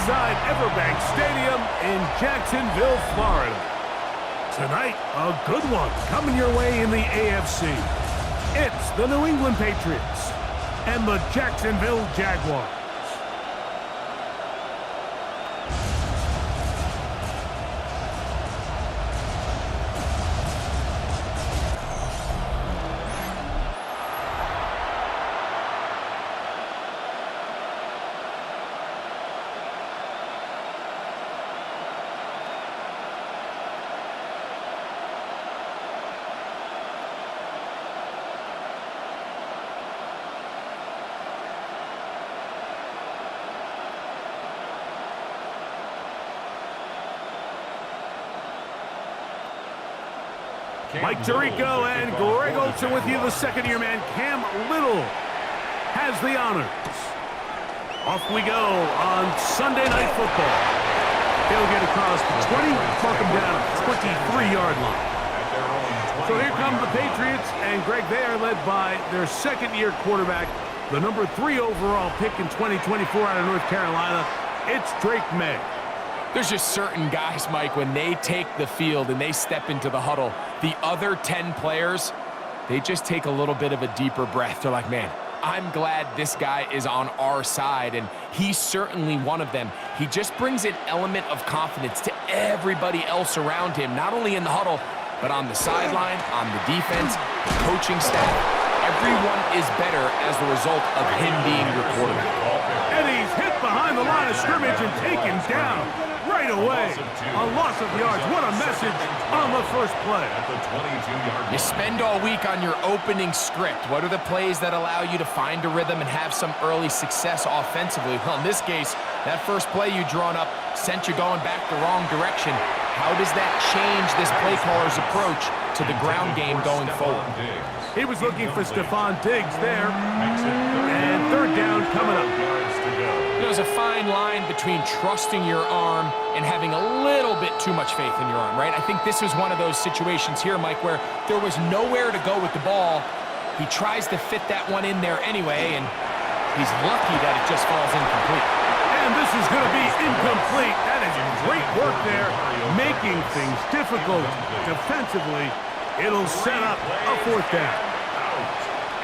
inside Everbank Stadium in Jacksonville, Florida. Tonight, a good one coming your way in the AFC. It's the New England Patriots and the Jacksonville Jaguars. Mike Tirico and Greg Olsen with you. The second-year man, Cam Little, has the honors. Off we go on Sunday Night Football. He'll get across the 20, mark him down at the 23-yard line. So here come the Patriots, and Greg, they are led by their second-year quarterback, the number 3 overall pick in 2024 out of North Carolina. It's Drake May. There's just certain guys, Mike, when they take the field and they step into the huddle, the other 10 players, they just take a little bit of a deeper breath. They're like, man, I'm glad this guy is on our side, and he's certainly one of them. He just brings an element of confidence to everybody else around him, not only in the huddle, but on the sideline, on the defense, the coaching staff. Everyone is better as the result of him being your quarterback. And he's hit behind the line of scrimmage and taken down right away. A loss of yards. What a message on the first play. You spend all week on your opening script. What are the plays that allow you to find a rhythm and have some early success offensively? Well, in this case, that first play you drawn up sent you going back the wrong direction. How does that change this play caller's approach to the ground game going forward? He was looking for Stephon Diggs there. And third down coming up. There's a fine line between trusting your arm and having a little bit too much faith in your arm, right? I think this was one of those situations here, Mike, where there was nowhere to go with the ball. He tries to fit that one in there anyway, and he's lucky that it just falls incomplete. And this is going to be incomplete. That is great work there, making things difficult defensively. It'll set up a fourth down.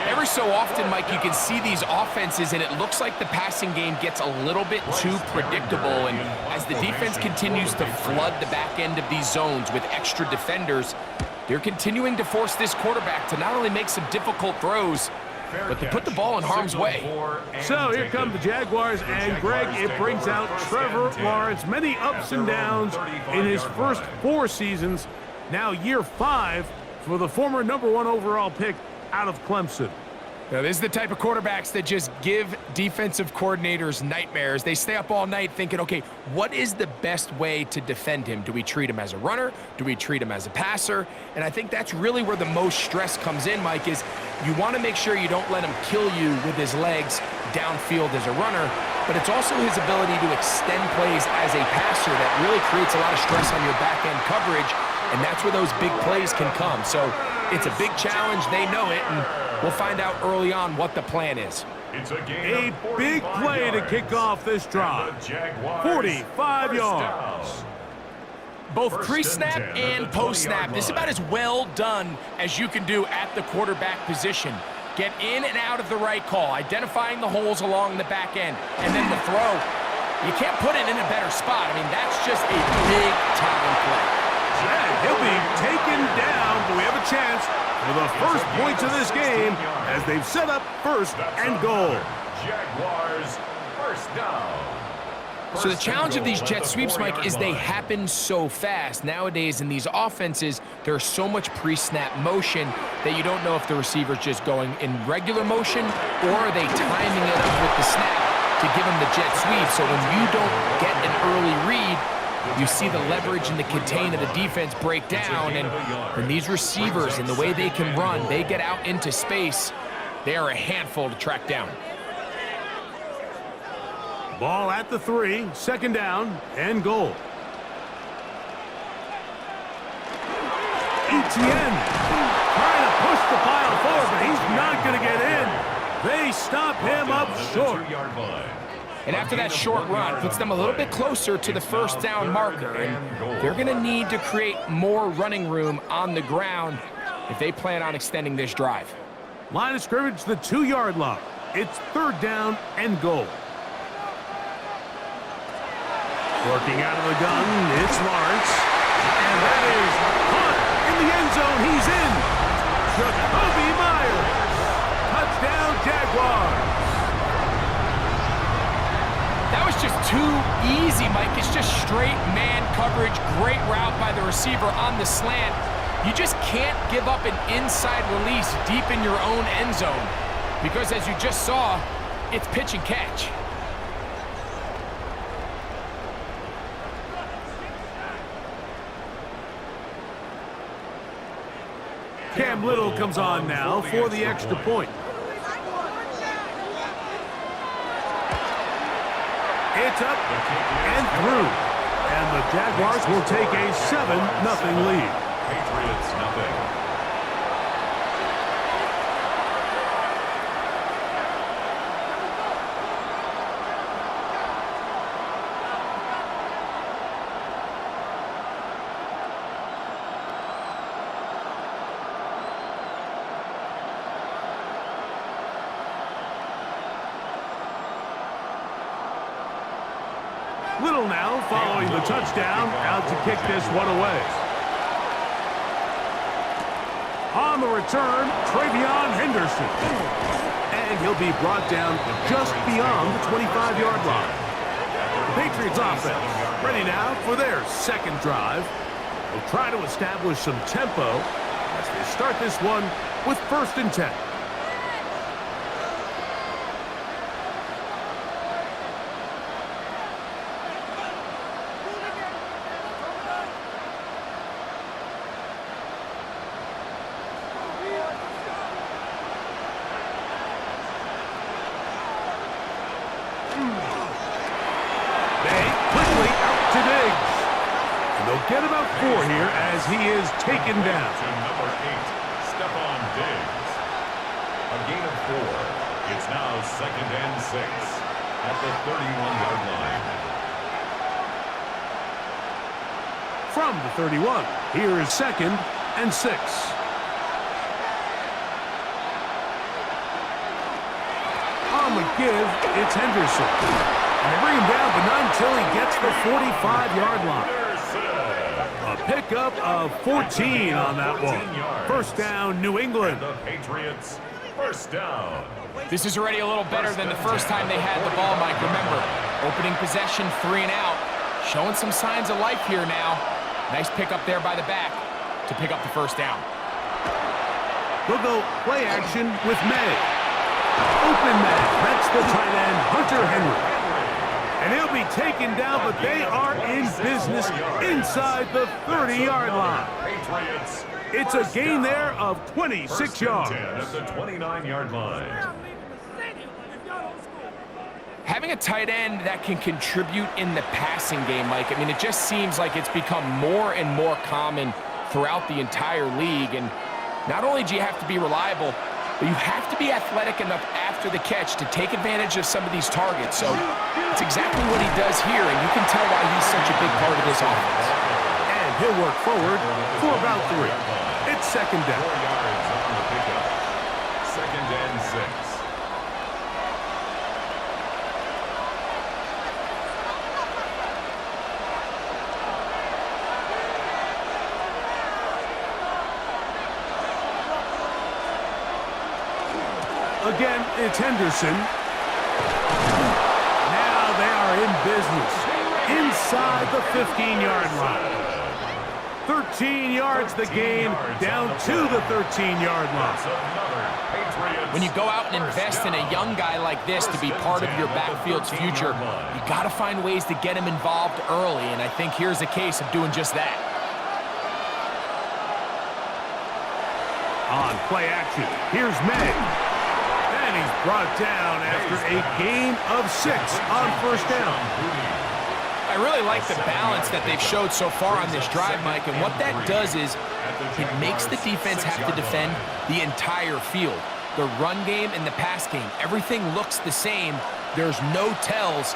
Every so often, Mike, you can see these offenses, and it looks like the passing game gets a little bit too predictable. And as the defense continues to flood the back end of these zones with extra defenders, they're continuing to force this quarterback to not only make some difficult throws, but to put the ball in harm's way. So here come the Jaguars, and Greg, it brings out Trevor Lawrence. Many ups and downs in his first 4 seasons. Now year 5 for the former number 1 overall pick out of Clemson. Now, this is the type of quarterbacks that just give defensive coordinators nightmares. They stay up all night thinking, okay, what is the best way to defend him? Do we treat him as a runner? Do we treat him as a passer? And I think that's really where the most stress comes in, Mike, is you want to make sure you don't let him kill you with his legs downfield as a runner, but it's also his ability to extend plays as a passer that really creates a lot of stress on your back-end coverage, and that's where those big plays can come. So it's a big challenge. They know it, and we'll find out early on what the plan is. It's a big play to kick off this drive. 45 yards. Both pre-snap and post-snap. This is about as well done as you can do at the quarterback position. Get in and out of the right call, identifying the holes along the back end, and then the throw. You can't put it in a better spot. I mean, that's just a big-time play. And he'll be taken down, but we have a chance for the first points of this game as they've set up first and goal. Jaguars first down. So the challenge of these jet sweeps, Mike, is they happen so fast. Nowadays in these offenses, there's so much pre-snap motion that you don't know if the receiver's just going in regular motion or are they timing it up with the snap to give them the jet sweep. So when you don't get an early read, you see the leverage and the contain of the defense break down, and when these receivers and the way they can run, they get out into space, they are a handful to track down. Ball at the 3, second down and goal. Etienne trying to push the pile forward, but he's not going to get in. They stop him up short. And after that short run, puts them a little bit closer to the first down marker. And they're going to need to create more running room on the ground if they plan on extending this drive. Line of scrimmage, the 2-yard line. It's 3rd down and goal. Working out of the gun, it's Lawrence. And that is caught in the end zone. He's in. Jacoby Myers. Touchdown, Jaguars. That was just too easy, Mike. It's just straight man coverage. Great route by the receiver on the slant. You just can't give up an inside release deep in your own end zone because, as you just saw, it's pitch and catch. Cam Little comes on now for the extra point. It's up and through. And the Jaguars will take a 7-0 lead. Patriots, nothing. Little now following the touchdown, out to kick this one away. On the return, Travion Henderson. And he'll be brought down just beyond the 25-yard line. The Patriots offense ready now for their second drive. They'll try to establish some tempo as they start this one with 1st and 10. Get about 4 here as he is taken down. To number 8, Stephon Diggs. A gain of 4. It's now 2nd and 6 at the 31-yard line. From the 31, here is 2nd and 6. On the give, it's Henderson. And they bring him down, but not until he gets the 45-yard line. A pickup of 14 on that one. 1st down, New England. The Patriots, 1st down. This is already a little better than the first time they had the ball, Mike. Remember, opening possession, 3 and out. Showing some signs of life here now. Nice pickup there by the back to pick up the 1st down. We'll go play action with May. Open man. That's the tight end, Hunter Henry. And he'll be taken down, but they are in business inside the 30-yard line. It's a gain there of 26 yards. At the 29-yard line. Having a tight end that can contribute in the passing game, Mike, I mean, it just seems like it's become more and more common throughout the entire league. And not only do you have to be reliable, but you have to be athletic enough after the catch to take advantage of some of these targets. So it's exactly what he does here, and you can tell why he's such a big part of this offense. And he'll work forward for about 3. It's 2nd down. 4 yards on the pickup. 2nd and 6. Again, it's Henderson. Now they are in business inside the 15-yard line. 13 yards the gain, down to the 13-yard line. When you go out and invest in a young guy like this to be part of your backfield's future, you got to find ways to get him involved early, and I think here's a case of doing just that. On play action, here's May. And he's brought down after a gain of 6 on 1st down. I really like the balance that they've showed so far on this drive, Mike, and what that does is it makes the defense have to defend the entire field. The run game and the pass game, everything looks the same, There's no tells,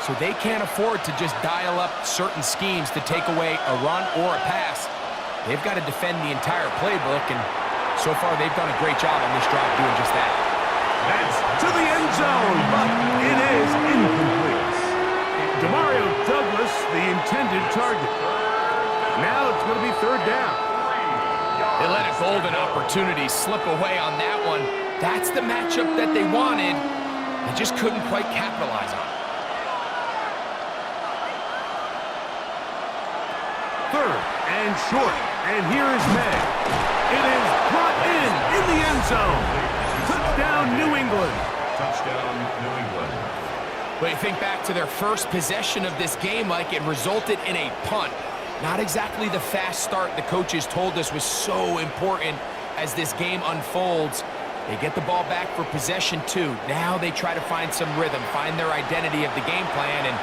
so they can't afford to just dial up certain schemes to take away a run or a pass. They've got to defend the entire playbook, and so far they've done a great job on this drive doing just that. That's to the end zone, but it is incomplete. Demario Douglas, the intended target. Now it's going to be third down. They let a golden opportunity slip away on that one. That's the matchup that they wanted. They just couldn't quite capitalize on it. Third and short, and here is May. It is brought in the end zone. Touchdown, New England. Touchdown, New England. But you think back to their first possession of this game, like it resulted in a punt. Not exactly the fast start the coaches told us was so important as this game unfolds. They get the ball back for possession 2. Now they try to find some rhythm, find their identity of the game plan, and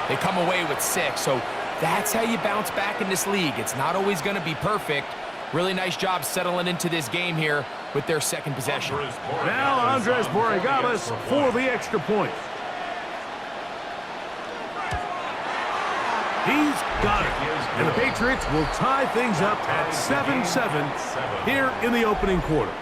they come away with 6. So that's how you bounce back in this league. It's not always going to be perfect. Really nice job settling into this game here with their second possession. Now Andres Borregales for the extra point. He's got it. And the Patriots will tie things up at 7-7 here in the opening quarter.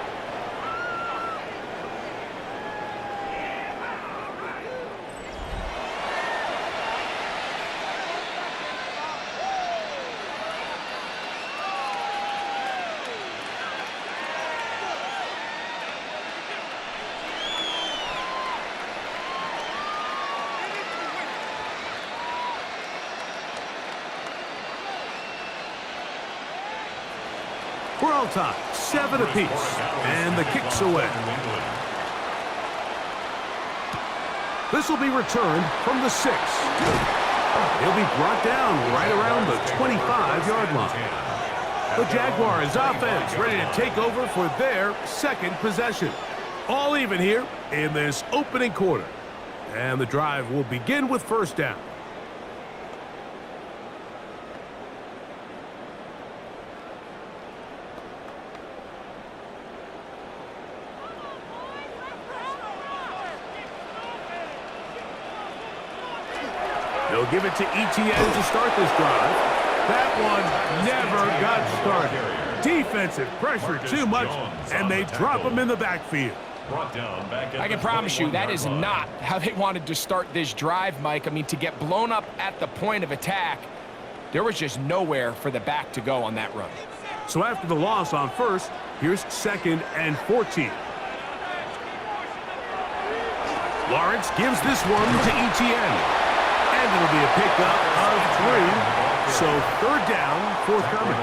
We're all tied, 7 apiece, and the kick's away. This will be returned from the 6. He'll be brought down right around the 25-yard line. The Jaguars offense ready to take over for their second possession. All even here in this opening quarter. And the drive will begin with first down. They'll give it to ETN to start this drive. That one never got started. Defensive pressure too much, and they drop him in the backfield. I can promise you that is not how they wanted to start this drive, Mike. I mean, to get blown up at the point of attack, there was just nowhere for the back to go on that run. So after the loss on first, here's 2nd and 14. Lawrence gives this one to ETN. And it'll be a pickup of 3. So third down, forthcoming.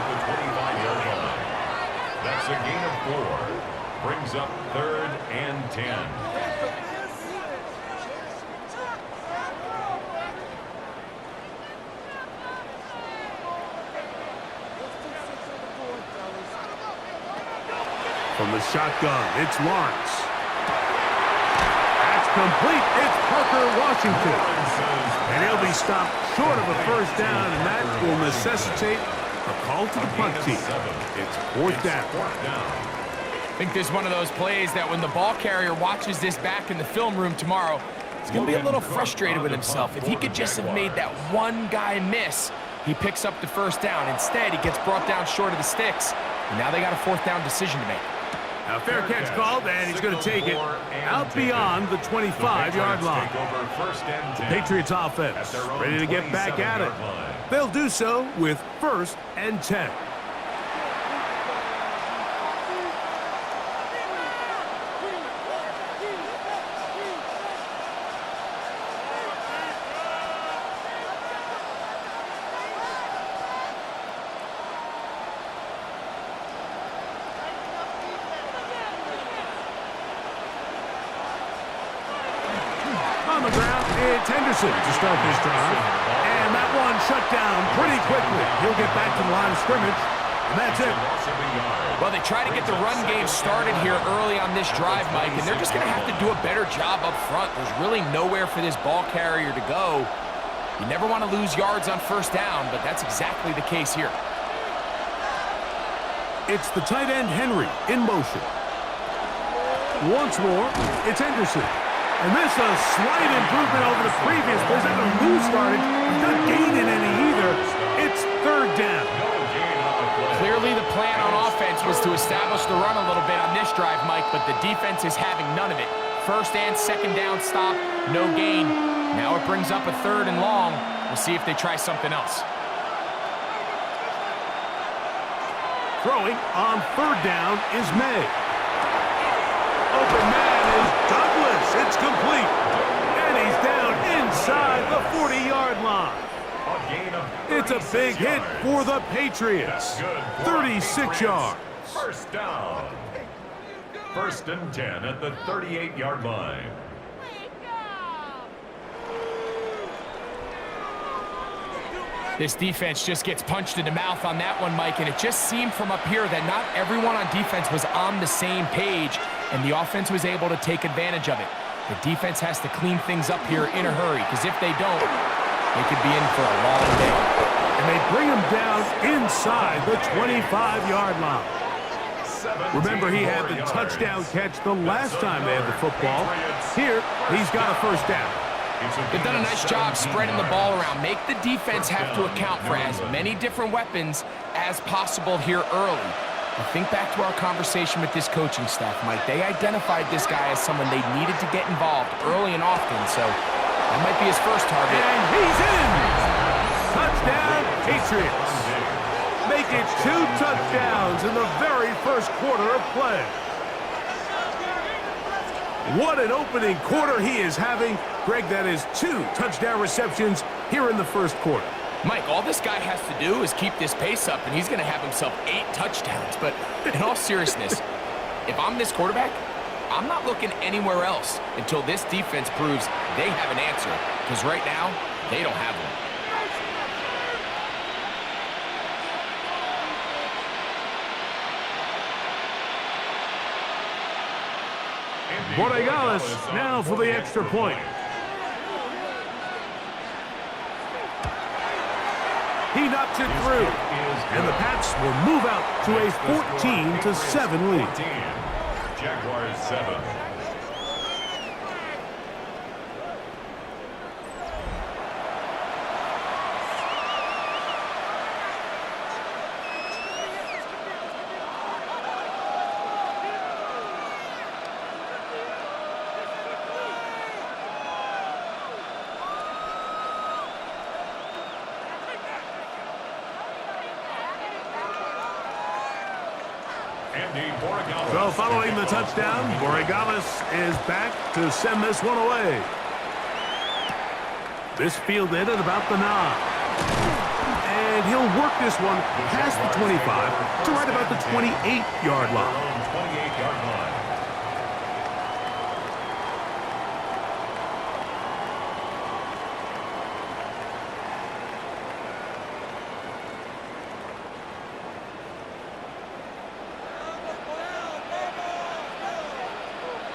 That's a gain of 4. Brings up 3rd and 10. From the shotgun, it's Lawrence. That's complete. It's Parker Washington. And he'll be stopped short of a first down, and that will necessitate a call to the punt team. It's fourth down. I think this is one of those plays that when the ball carrier watches this back in the film room tomorrow, he's going to be a little frustrated with himself. If he could just have made that one guy miss, he picks up the first down. Instead, he gets brought down short of the sticks, and now they got a fourth down decision to make. Now, fair catch called, and he's going to take it out beyond the 25-yard line. The Patriots offense ready to get back at it. They'll do so with 1st and 10. On the ground, it's Henderson to start this drive. And that one shut down pretty quickly. He'll get back to the line of scrimmage, and that's it. Well, they try to get the run game started here early on this drive, Mike, and they're just going to have to do a better job up front. There's really nowhere for this ball carrier to go. You never want to lose yards on first down, but that's exactly the case here. It's the tight end Henry in motion. Once more, it's Henderson. And this a slight improvement over the previous. There's not a lose started. He's not gaining any either. It's third down. Clearly the plan on offense was to establish the run a little bit on this drive, Mike, but the defense is having none of it. First and second down stop, no gain. Now it brings up a third and long. We'll see if they try something else. Throwing on third down is May. Open man is Douglas. It's complete. And he's down inside the 40-yard line. It's a big hit for the Patriots. 36 yards. First down. First and 10 at the 38-yard line. This defense just gets punched in the mouth on that one, Mike, and it just seemed from up here that not everyone on defense was on the same page, and the offense was able to take advantage of it. The defense has to clean things up here in a hurry, because if they don't, they could be in for a long day. And they bring him down inside the 25-yard line. Remember, he had the touchdown catch the last time they had the football. Here, he's got a first down. They've done a nice job spreading the ball around. Make the defense have to account for as many different weapons as possible here early. I think back to our conversation with this coaching staff, Mike. They identified this guy as someone they needed to get involved early and often, so that might be his first target. And he's in! Touchdown, Patriots. Make it 2 touchdowns in the very first quarter of play. What an opening quarter he is having. Greg, that is 2 touchdown receptions here in the first quarter. Mike, all this guy has to do is keep this pace up, and he's going to have himself 8 touchdowns. But in all seriousness, if I'm this quarterback, I'm not looking anywhere else until this defense proves they have an answer, because right now, they don't have one. Borregales now for the extra point. He knocks it through, and the Pats will move out to a 14-7 lead. Jaguars 7. So following the touchdown, Borregales is back to send this one away. This fielded at about the 9. And he'll work this one past the 25 to right about the 28-yard line. 28-yard line.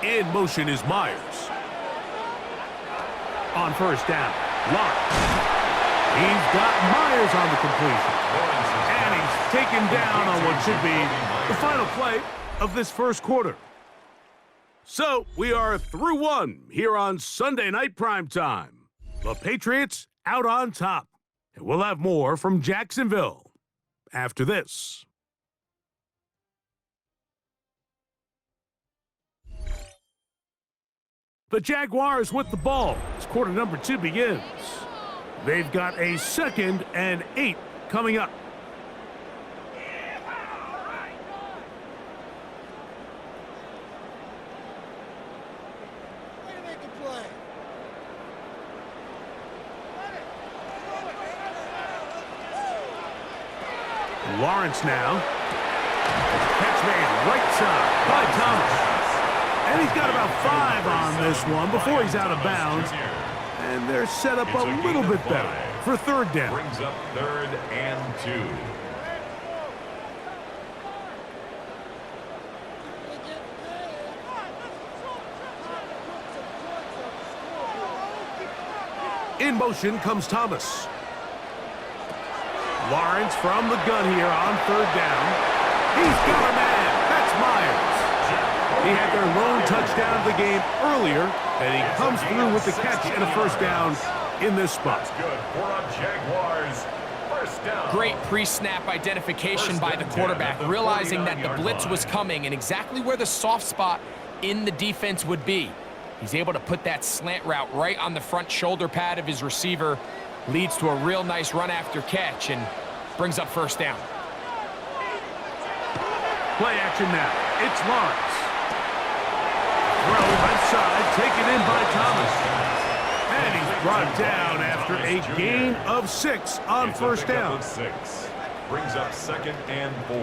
In motion is Myers. On first down, Lawrence. He's got Myers on the completion. And he's taken down on what should be the final play of this first quarter. So we are through 1 here on Sunday Night Primetime. The Patriots out on top. And we'll have more from Jacksonville after this. The Jaguars with the ball as quarter number 2 begins. They've got a 2nd and 8 coming up. Lawrence now. Catch made right side by Thomas. And he's got about 5 on this one before he's out of bounds. And they're set up a little bit better for third down. Brings up 3rd and 2. In motion comes Thomas. Lawrence from the gun here on third down. He's got a man. That's Myers. He had their lone touchdown of the game earlier, and he comes through with the catch and a first down in this spot. That's good for a Jaguars. First down. Great pre-snap identification by the quarterback, realizing that the blitz was coming and exactly where the soft spot in the defense would be. He's able to put that slant route right on the front shoulder pad of his receiver, leads to a real nice run after catch, and brings up first down. Play action now. It's Lawrence. Throw left side, taken in by Thomas. And he's brought down after a gain of 6 on first down. 6. Brings up 2nd and 4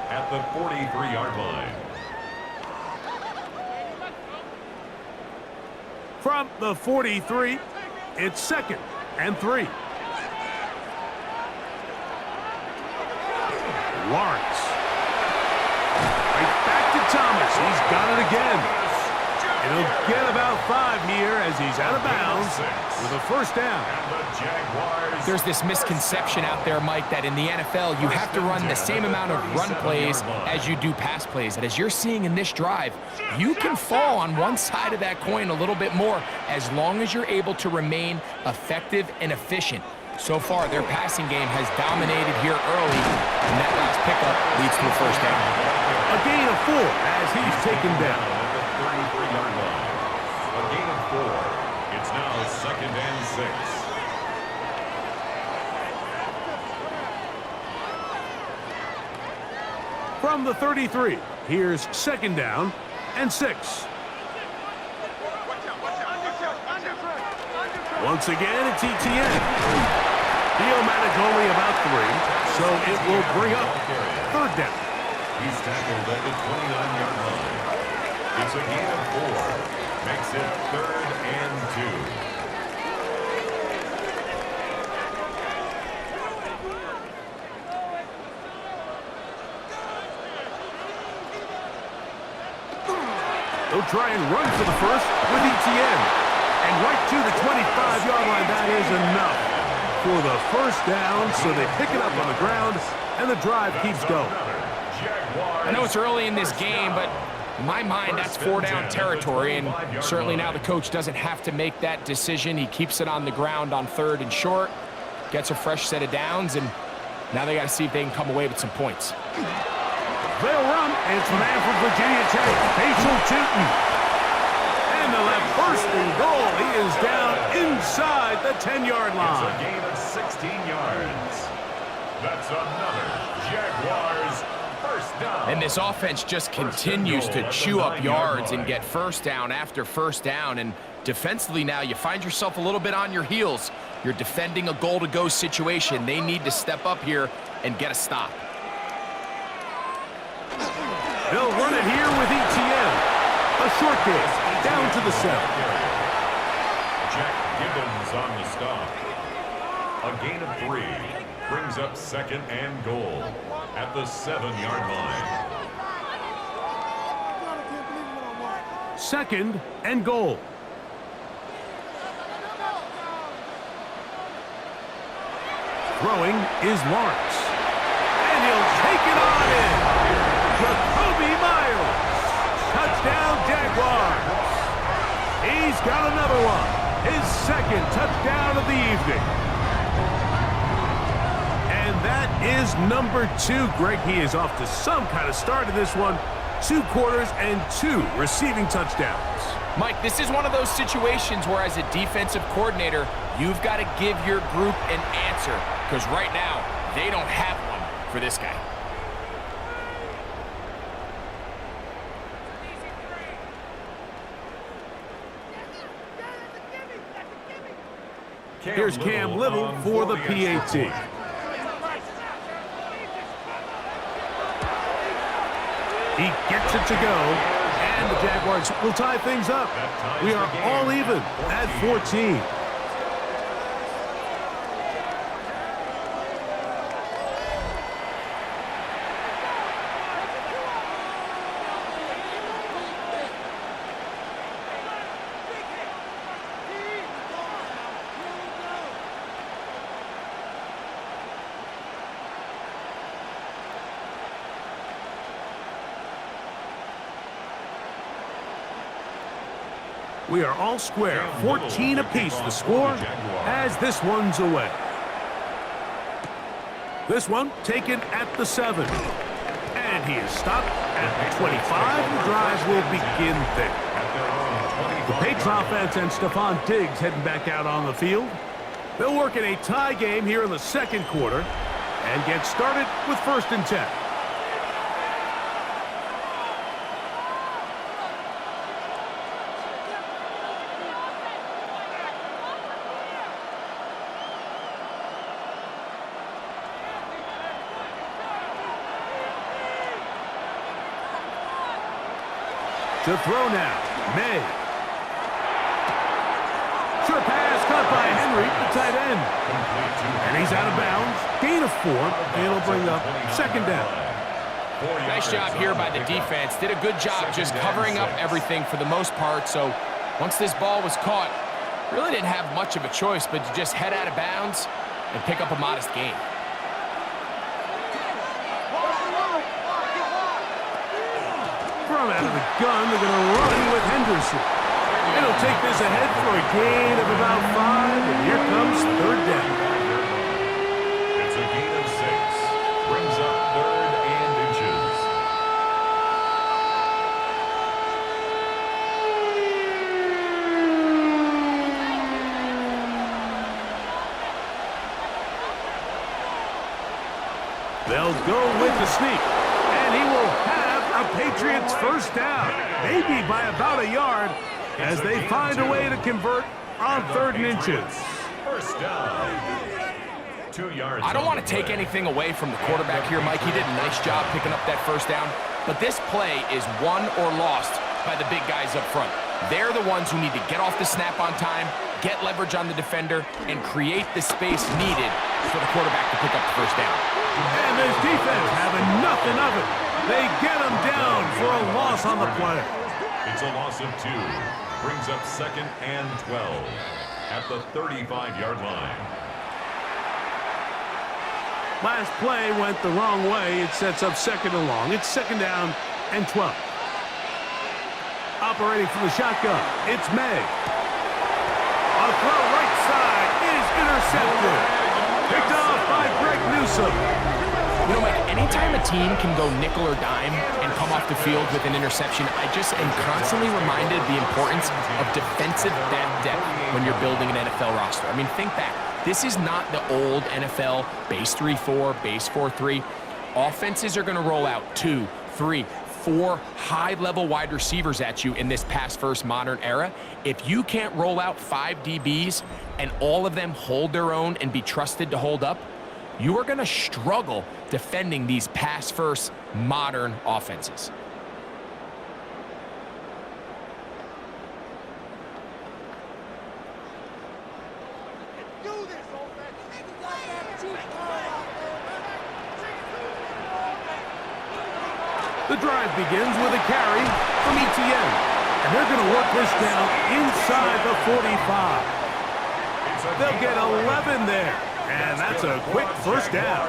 at the 43-yard line. From the 43, it's 2nd and 3. Lawrence. Right back to Thomas. He's got it again. And he'll get about 5 here as he's out of bounds with a first down. There's this misconception out there, Mike, that in the NFL you have to run the same amount of run plays as you do pass plays. And as you're seeing in this drive, you can fall on one side of that coin a little bit more as long as you're able to remain effective and efficient. So far, their passing game has dominated here early, and that last pickup leads to a first down. A gain of 4 as he's taken down. 33-yard line. A gain of 4. It's now 2nd and 6. From the 33, here's 2nd down and 6. Once again, it's ETN. Theomatic only about 3, so it will bring up 3rd down. He's tackled at the 29-yard line. It's a gain of 4. Makes it 3rd and 2. They'll try and run for the first with ETN. And right to the 25-yard line, that is enough for the first down. So they pick it up on the ground, and the drive keeps going. I know it's early in this game, but in my mind, that's 4-down territory, and certainly now the coach doesn't have to make that decision. He keeps it on the ground on 3rd and short, gets a fresh set of downs, and now they got to see if they can come away with some points. They'll run, and it's the man from Virginia Tech, Facial Tootin. And they'll have 1st and goal. He is down inside the 10-yard line. It's a gain of 16 yards. That's another Jaguars first down. And this offense just continues to chew up yards and get first down after first down. And defensively now, you find yourself a little bit on your heels. You're defending a goal-to-go situation. They need to step up here and get a stop. They'll run it here with ETN. A short gain down to the 7. Jack Gibbons on the stop. A gain of 3 brings up 2nd and goal at the 7-yard line. 2nd and goal. Throwing is Lawrence. And he'll take it on in. Jacoby Myers. Touchdown, Jaguars. He's got another one. His 2nd touchdown of the evening. And that is number 2. Greg, he is off to some kind of start in this one. 2 quarters and 2 receiving touchdowns. Mike, this is one of those situations where as a defensive coordinator, you've got to give your group an answer. Because right now, they don't have one for this guy. Here's Cam Little for the PAT. He gets it to go, and the Jaguars will tie things up. We are all even at 14. We are all square, 14 apiece the score as this one's away. This one taken at the 7. And he is stopped at the 25. The drive will begin there. The Patriots offense and Stephon Diggs heading back out on the field. They'll work in a tie game here in the second quarter and get started with 1st and 10. To throw now, May. Sure pass caught by Henry, the tight end. And he's out of bounds. Gain of 4, and it'll bring up 2nd down. Nice job here by the defense. Did a good job just covering up everything for the most part. So once this ball was caught, really didn't have much of a choice but to just head out of bounds and pick up a modest gain. From out of the gun, they're going to run with Henderson. It'll take this ahead for a gain of about 5, and here comes 3rd down. It's a gain of 6. Brings up 3rd and inches. They'll go with the sneak, and he will have a Patriots 1st down, maybe by about a yard, as they find a way to convert on 3rd and inches. 1st down. 2 yards. I don't want to take anything away from the quarterback here, Mike. He did a nice job picking up that 1st down, but this play is won or lost by the big guys up front. They're the ones who need to get off the snap on time, get leverage on the defender, and create the space needed for the quarterback to pick up the 1st down. And this defense having nothing of it. They get him down for a loss on the play. It's a loss of 2. Brings up 2nd and 12 at the 35-yard line. Last play went the wrong way. It sets up 2nd and long. It's 2nd down and 12. Operating from the shotgun, it's May. A throw right side is intercepted. Picked off by Greg Newsome. You know, Mike, anytime a team can go nickel or dime and come off the field with an interception, I just am constantly reminded the importance of defensive back depth when you're building an NFL roster. I mean, think back. This is not the old NFL base 3-4, base 4-3. Offenses are going to roll out 2, 3, 4 high-level wide receivers at you in this pass-first modern era. If you can't roll out 5 DBs and all of them hold their own and be trusted to hold up, you are going to struggle defending these pass-first modern offenses. The drive begins with a carry from ETN. And they're going to work this down inside the 45. They'll get 11 there. And that's a quick 1st down.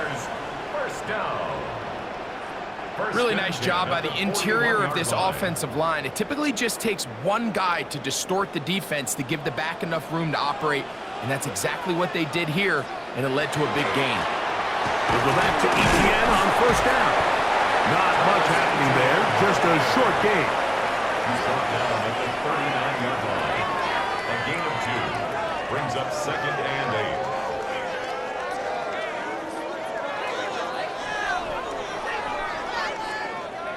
Really nice job by the interior of this offensive line. It typically just takes one guy to distort the defense to give the back enough room to operate, and that's exactly what they did here, and it led to a big gain. We'll go back to ETN on 1st down. Not much happening there, just a short gain. He's brought down at the 39-yard line. A gain of 2 brings up 2nd and 8.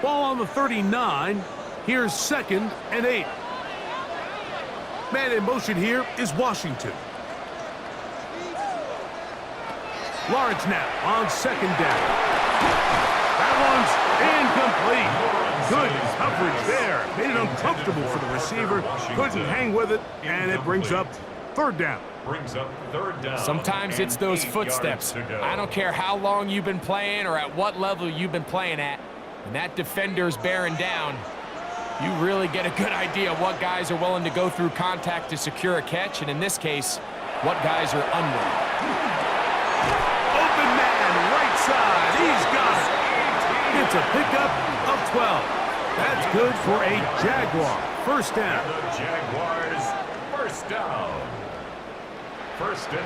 Ball on the 39. Here's 2nd and 8. Man in motion here is Washington. Lawrence now on 2nd down. That one's incomplete. Good coverage there. Made it uncomfortable for the receiver. Couldn't hang with it, and it brings up 3rd down. Brings up 3rd down. Sometimes it's those footsteps. I don't care how long you've been playing or at what level you've been playing at. When that defender's bearing down, you really get a good idea of what guys are willing to go through contact to secure a catch, and in this case, what guys are unwilling. Open man, right side. He's got it. It's a pickup of 12. That's good for a Jaguar. First down. The Jaguars, first down.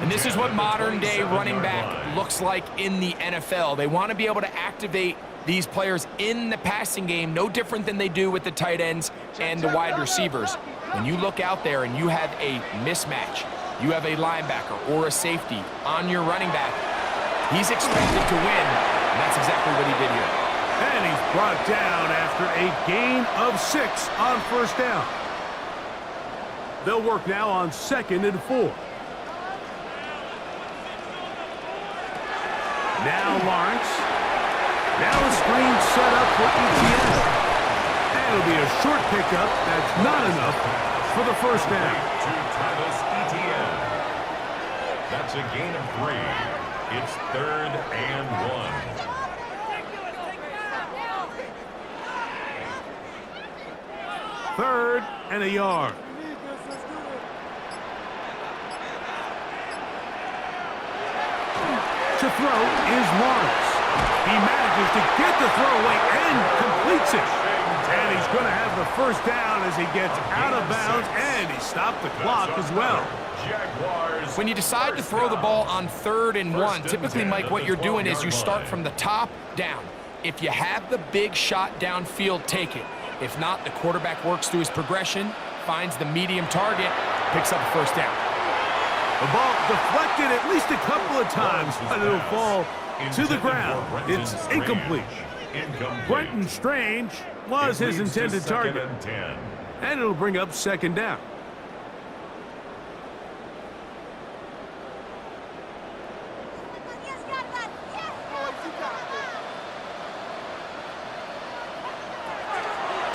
And this is what modern-day running back looks like in the NFL. They want to be able to activate these players in the passing game, no different than they do with the tight ends and the wide receivers. When you look out there and you have a mismatch, you have a linebacker or a safety on your running back, he's expected to win, and that's exactly what he did here. And he's brought down after a gain of 6 on first down. They'll work now on 2nd and 4. Now Lawrence. Now a screen set up for ETN. And it'll be a short pickup that's not enough for the first down. To Travis Etienne. That's a gain of 3. It's 3rd and 1. 3rd and a yard. To throw is Lawrence. He manages to get the throw away and completes it. And he's going to have the first down as he gets out of bounds, and he stopped the clock as well. When you decide to throw the ball on 3rd and 1, typically, Mike, what you're doing is you start from the top down. If you have the big shot downfield, take it. If not, the quarterback works through his progression, finds the medium target, picks up the first down. The ball deflected at least a couple of times, but it'll fall to the ground. It's incomplete. Quentin Strange was his intended target. And it'll bring up 2nd down.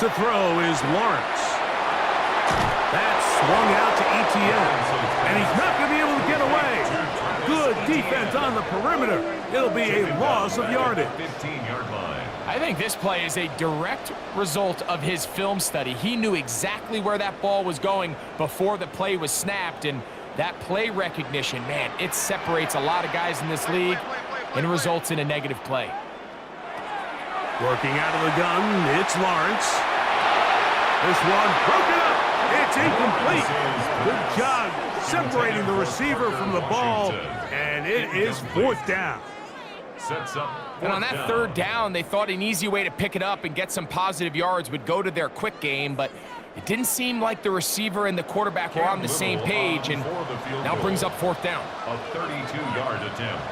To throw is Lawrence. That's swung out to ETN. And he's not going to be able to get away. Good defense on the perimeter. It'll be a loss of yardage. 15-yard line. I think this play is a direct result of his film study. He knew exactly where that ball was going before the play was snapped, and that play recognition, man, it separates a lot of guys in this league and results in a negative play. Working out of the gun, it's Lawrence. This one broken up. It's incomplete. Good job separating the receiver from the ball, and it is 4th down. Sets up. And on that 3rd down, they thought an easy way to pick it up and get some positive yards would go to their quick game, but it didn't seem like the receiver and the quarterback were on the same page, and now brings up 4th down. A 32-yard attempt.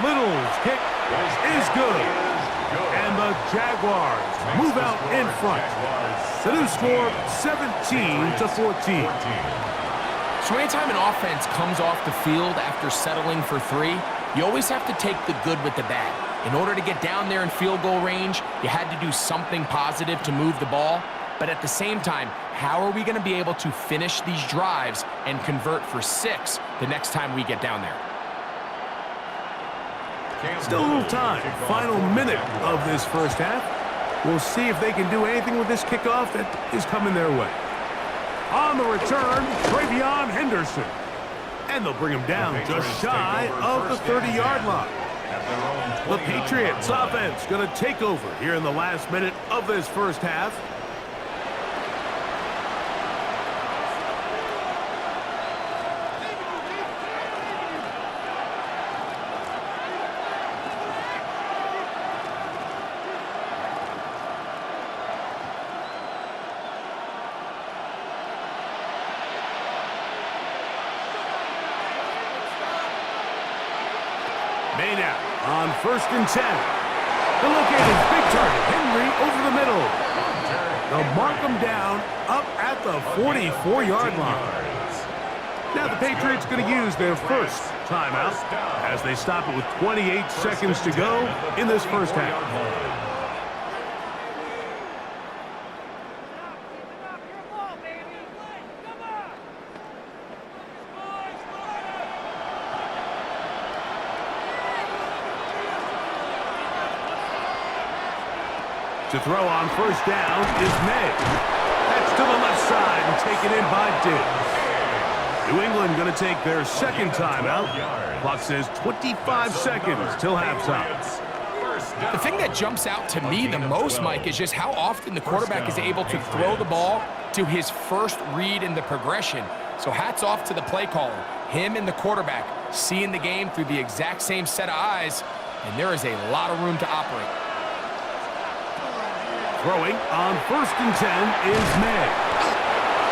Little's kick is good. And the Jaguars move out in front. The new score, 17-14. So anytime an offense comes off the field after settling for 3, you always have to take the good with the bad. In order to get down there in field goal range, you had to do something positive to move the ball. But at the same time, how are we going to be able to finish these drives and convert for 6 the next time we get down there? Still a little time. Final minute of this first half. We'll see if they can do anything with this kickoff that is coming their way. On the return, Travion Henderson. And they'll bring him down just shy of the 30-yard line. The Patriots offense going to take over here in the last minute of this first half. Maynard on 1st and 10. They'll locate his big target, Henry, over the middle. They'll mark him down up at the 44-yard line. Now the Patriots going to use their first timeout as they stop it with 28 seconds to go in this first half. To throw on 1st down is May. That's to the left side and taken in by Diggs. New England going to take their 2nd timeout. Clock says 25 seconds till halftime. The thing that jumps out to me the most, Mike, is just how often the quarterback is able to throw the ball to his first read in the progression. So hats off to the play caller. Him and the quarterback seeing the game through the exact same set of eyes, and there is a lot of room to operate. Throwing on 1st and 10 is May.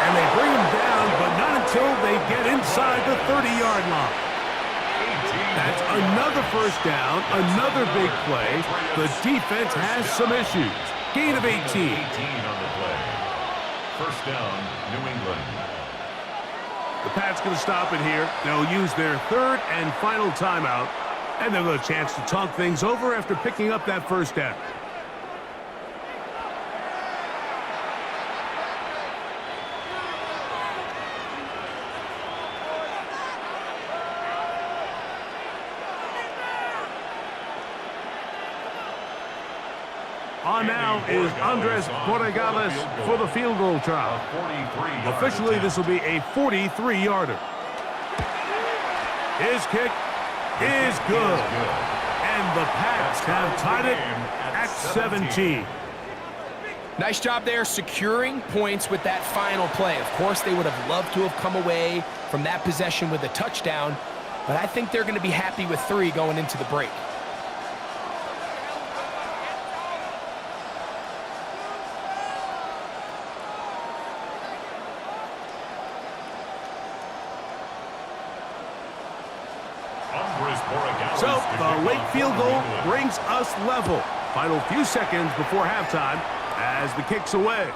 And they bring him down, but not until they get inside the 30-yard line. That's another first down, another big play. The defense has some issues. Gain of 18. 18 on the play. First down, New England. The Pats going to stop it here. They'll use their 3rd and final timeout, and they'll have a chance to talk things over after picking up that first down. On now is Andres Borregales for the field goal try. Officially, this will be a 43-yarder. His kick is good. And the Pats have tied it at 17. Nice job there securing points with that final play. Of course, they would have loved to have come away from that possession with a touchdown, but I think they're going to be happy with 3 going into the break. So the late field goal brings us level. Final few seconds before halftime as the kick's away.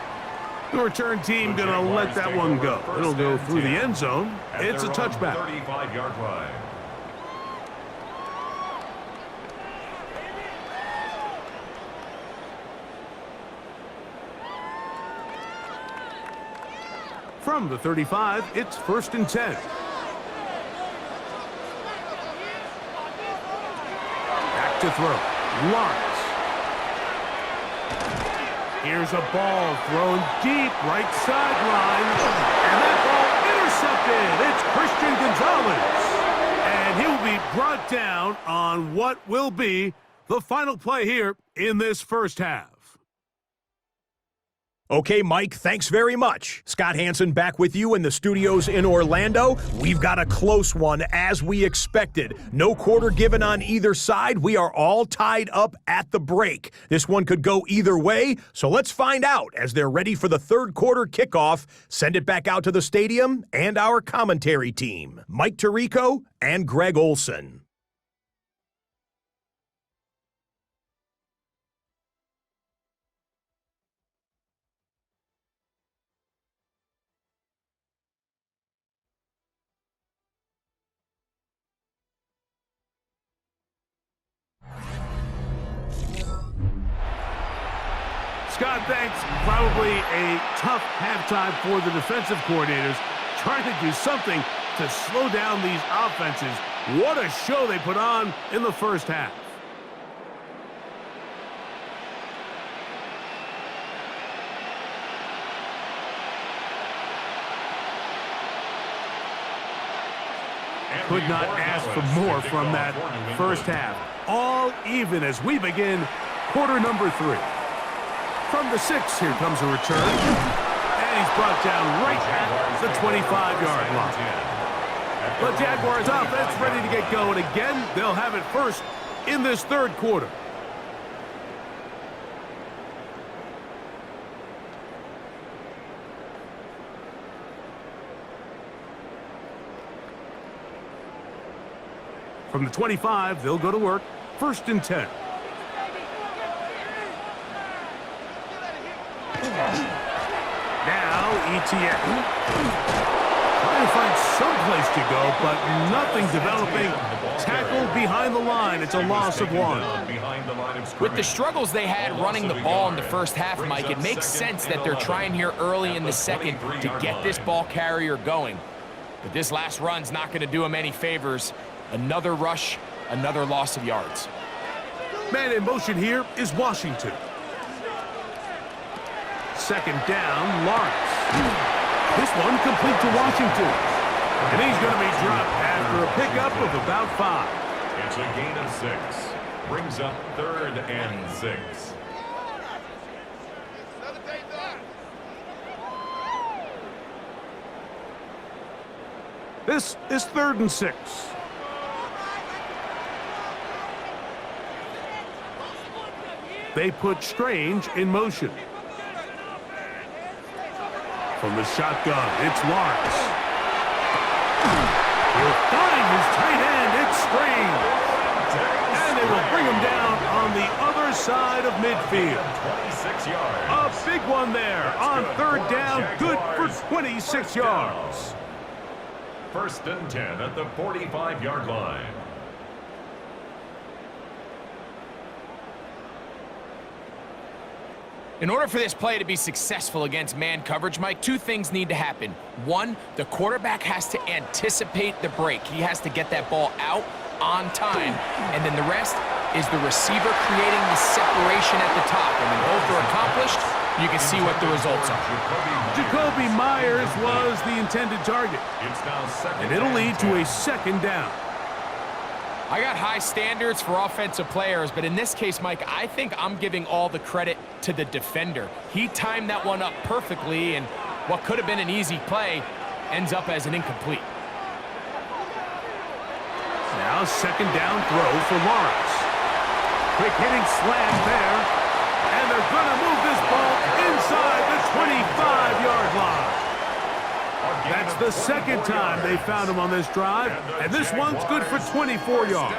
The return team going to let that one go. It'll go through the end zone. It's a touchback. 35-yard line. From the 35, it's 1st and 10. To throw. Lawrence. Here's a ball thrown deep right sideline. And that ball intercepted. It's Christian Gonzalez. And he'll be brought down on what will be the final play here in this first half. Okay, Mike, thanks very much. Scott Hansen back with you in the studios in Orlando. We've got a close one, as we expected. No quarter given on either side. We are all tied up at the break. This one could go either way, so let's find out as they're ready for the 3rd quarter kickoff. Send it back out to the stadium and our commentary team, Mike Tirico and Greg Olson. Scott, thanks. Probably a tough halftime for the defensive coordinators, trying to do something to slow down these offenses. What a show they put on in the first half. Could not ask for more from that first half. All even as we begin quarter number 3. From the 6, here comes a return. And he's brought down right at the 25-yard line. The Jaguars offense ready to get going again. They'll have it first in this 3rd quarter. From the 25, they'll go to work. 1st and 10. Now, ETN. Trying to find some place to go, but nothing developing. Tackled behind the line. It's a loss of 1. With the struggles they had running the ball in the first half, Mike, it makes sense that they're trying here early in the second to get this ball carrier going. But this last run's not going to do him any favors. Another rush, another loss of yards. Man in motion here is Washington. 2nd down, Lawrence. This one complete to Washington. And he's going to be dropped after a pickup of about 5. It's a gain of 6. Brings up 3rd and 6. This is 3rd and 6. They put Strange in motion. From the shotgun, it's Lawrence. He'll find his tight end. It's Strange. And they will bring him down on the other side of midfield. 26 yards. A big one there on 3rd down. Good for 26 yards. 1st and 10 at the 45-yard line. In order for this play to be successful against man coverage, Mike, two things need to happen. One, the quarterback has to anticipate the break. He has to get that ball out on time. And then the rest is the receiver creating the separation at the top. And when both are accomplished, you can see what the results are. Jacoby Myers was the intended target. It's now 2nd And it'll lead to a 2nd down. I got high standards for offensive players, but in this case, Mike, I think I'm giving all the credit to the defender. He timed that one up perfectly, and what could have been an easy play ends up as an incomplete. Now 2nd down throw for Lawrence. Quick hitting slam there. And they're going to move this ball inside the 25-yard line. That's the 2nd time they found him on this drive, and this one's good for 24 yards.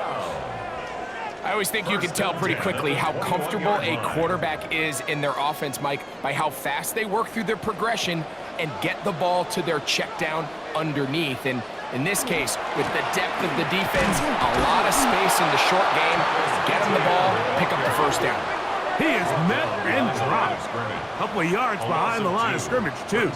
I always think you can tell pretty quickly how comfortable a quarterback is in their offense, Mike, by how fast they work through their progression and get the ball to their check down underneath. And in this case, with the depth of the defense, a lot of space in the short game, get them the ball, pick up the 1st down. He is met and dropped. A couple of yards behind the line of scrimmage, too.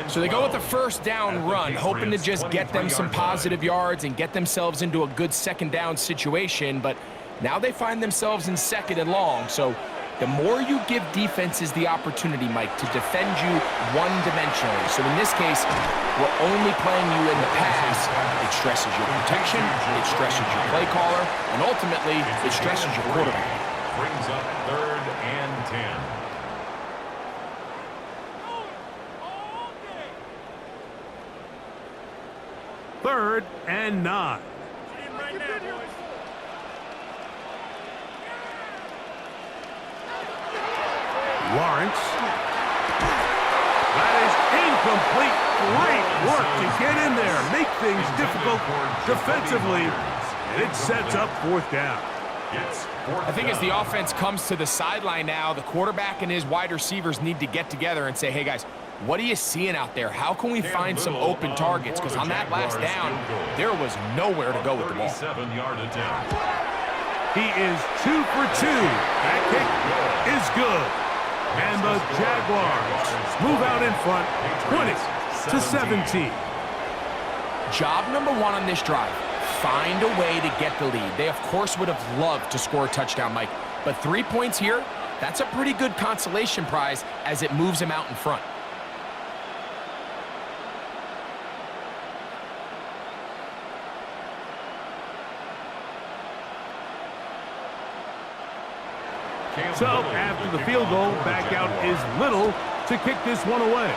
So they go with the 1st down run, hoping to just get them some positive yards and get themselves into a good 2nd down situation. But now they find themselves in 2nd and long. So the more you give defenses the opportunity, Mike, to defend you one-dimensionally. So in this case, we're only playing you in the pass. It stresses your protection, it stresses your play caller, and ultimately, it stresses your quarterback. Brings up 3rd and 10. Third and 9. Lawrence. That is incomplete. Great work to get in there, make things difficult defensively, and it sets up 4th down. I think as the offense comes to the sideline now, the quarterback and his wide receivers need to get together and say, hey, guys, what are you seeing out there? How can we find some open targets? Because on that last down, there was nowhere to go with the ball. He is 2 for 2. That kick is good. And the Jaguars move out in front, 20-17. Job number 1 on this drive. Find a way to get the lead. They, of course, would have loved to score a touchdown, Mike. But 3 points here, that's a pretty good consolation prize as it moves them out in front. So, after the field goal, back out is Little to kick this one away.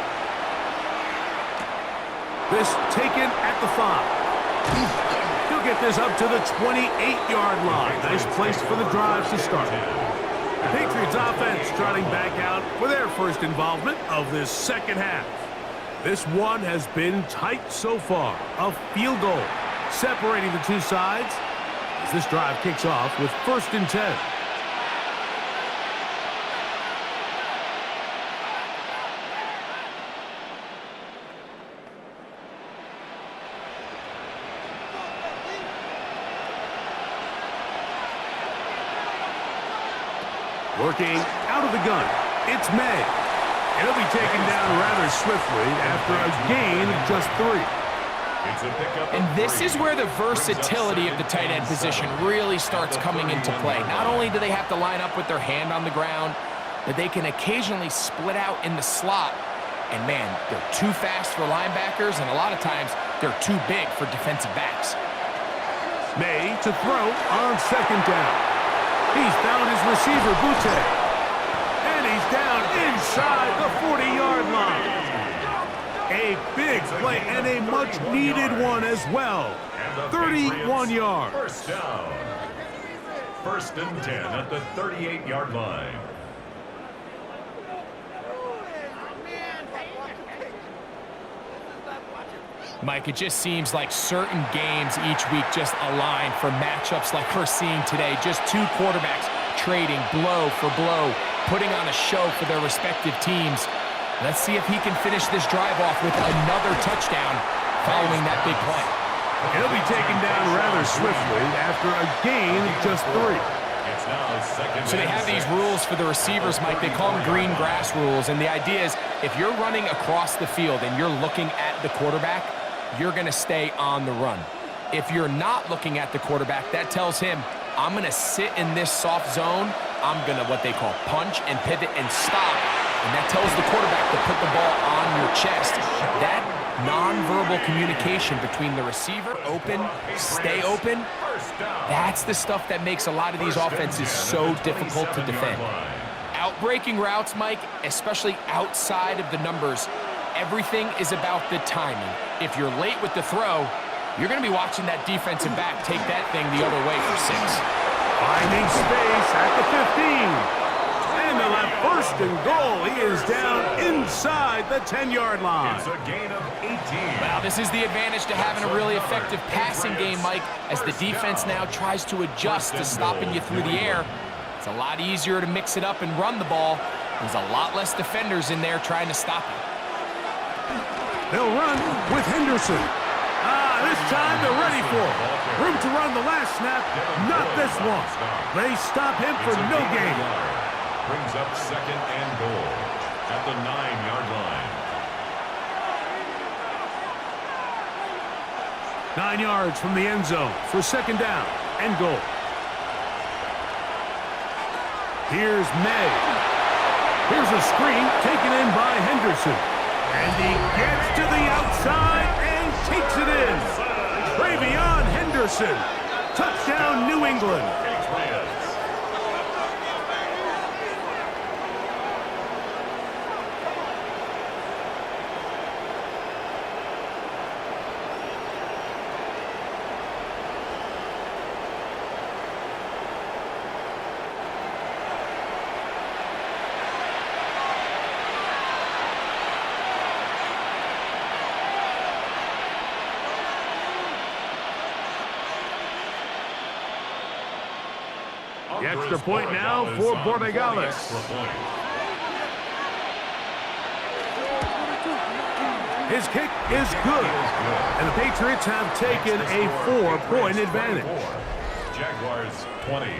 This taken at the 5. He'll get this up to the 28-yard line. Nice place for the drive to start. The Patriots offense trotting back out for their first involvement of this 2nd half. This one has been tight so far. A field goal separating the two sides as this drive kicks off with 1st and 10. Working out of the gun, it's May. And he'll be taken down rather swiftly after a gain of just 3. And this is where the versatility of the tight end position really starts coming into play. Not only do they have to line up with their hand on the ground, but they can occasionally split out in the slot. And man, they're too fast for linebackers, and a lot of times they're too big for defensive backs. May to throw on 2nd down. He's found his receiver, Butte. And he's down inside the 40-yard line. A big play and a much-needed one as well. 31 yards. First down. First and 10 at the 38-yard line. Mike, it just seems like certain games each week just align for matchups like we're seeing today. Just two quarterbacks trading blow for blow, putting on a show for their respective teams. Let's see if he can finish this drive off with another touchdown following that big play. He'll be taken down rather swiftly after a gain of just 3. It's now second. So they have these rules for the receivers, Mike. They call them green grass rules. And the idea is if you're running across the field and you're looking at the quarterback, you're going to stay on the run. If you're not looking at the quarterback, that tells him, I'm going to sit in this soft zone. I'm going to what they call punch and pivot and stop. And that tells the quarterback to put the ball on your chest. That nonverbal communication between the receiver, open, stay open, that's the stuff that makes a lot of these offenses so difficult to defend. Outbreaking routes, Mike, especially outside of the numbers, everything is about the timing. If you're late with the throw, you're going to be watching that defensive back take that thing the other way for 6. Finding space at the 15. And they'll have first and goal. He is down inside the 10-yard line. It's a gain of 18. Well, this is the advantage to having a really effective passing game, Mike, as the defense now tries to adjust to stopping you through the air. It's a lot easier to mix it up and run the ball. There's a lot less defenders in there trying to stop you. They'll run with Henderson. This time they're ready for it. Room to run the last snap. Not this one. They stop him for no gain. Brings up second and goal at the 9-yard line. 9 yards from the end zone for second down and goal. Here's May. Here's a screen taken in by Henderson. And he gets to the outside and takes it in. Travion Henderson. Touchdown, New England. The extra point now for Borregales. His kick is good. And the Patriots have taken a 4-point advantage. Jaguars 20.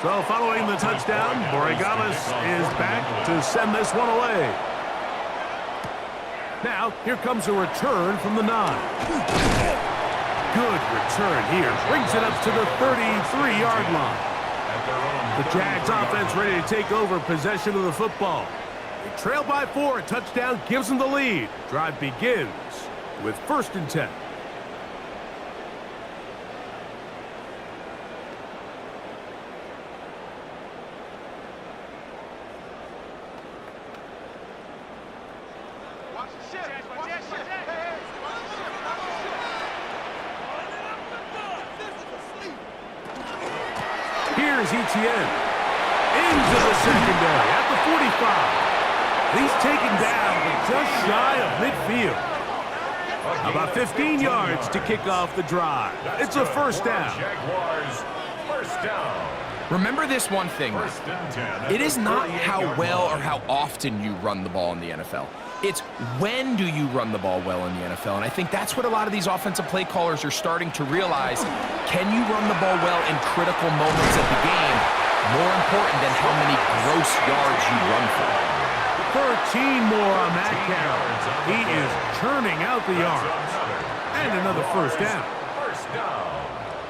So following the touchdown, Borregales is back to send this one away. Now, here comes a return from the 9. Good return here. Brings it up to the 33-yard line. The Jags offense ready to take over possession of the football. They trail by 4. A touchdown gives them the lead. Drive begins with first and 10. Here's Etienne into the secondary at the 45. He's taken down but just shy of midfield. About 15 yards to kick off the drive. It's a first down. Jaguars first down. Remember this one thing, it is not how well or how often you run the ball in the NFL. It's when do you run the ball well in the NFL. And I think that's what a lot of these offensive play callers are starting to realize. Can you run the ball well in critical moments of the game? more important than how many gross yards you run for. 13 more on that count. He is churning out the yards. And another first down.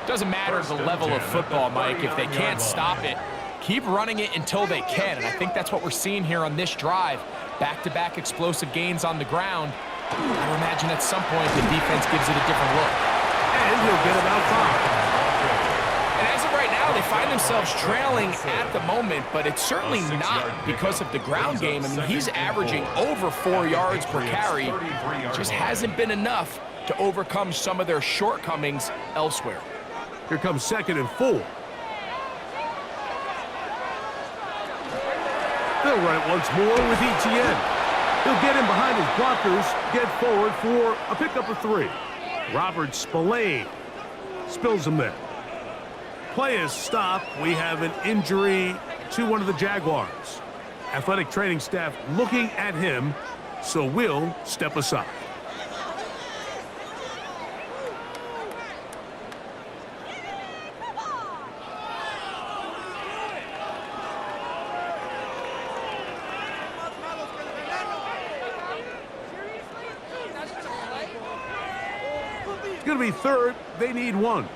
Doesn't matter the level of football, Mike. If they can't stop it, keep running it until they can. And I think that's what we're seeing here on this drive. Back-to-back explosive gains on the ground. I would imagine at some point the defense gives it a different look. And he'll get about 5. And as of right now, they find themselves trailing at the moment, but it's certainly not because of the ground game. I mean, he's averaging over 4 yards per carry. Just hasn't been enough to overcome some of their shortcomings elsewhere. Here comes 2nd and 4. They'll run it once more with Etienne. He'll get in behind his blockers, get forward for a pickup of 3. Robert Spillane spills him there. Play is stopped. We have an injury to one of the Jaguars. Athletic training staff looking at him, so we'll step aside. It's going to be 3rd. They need 1.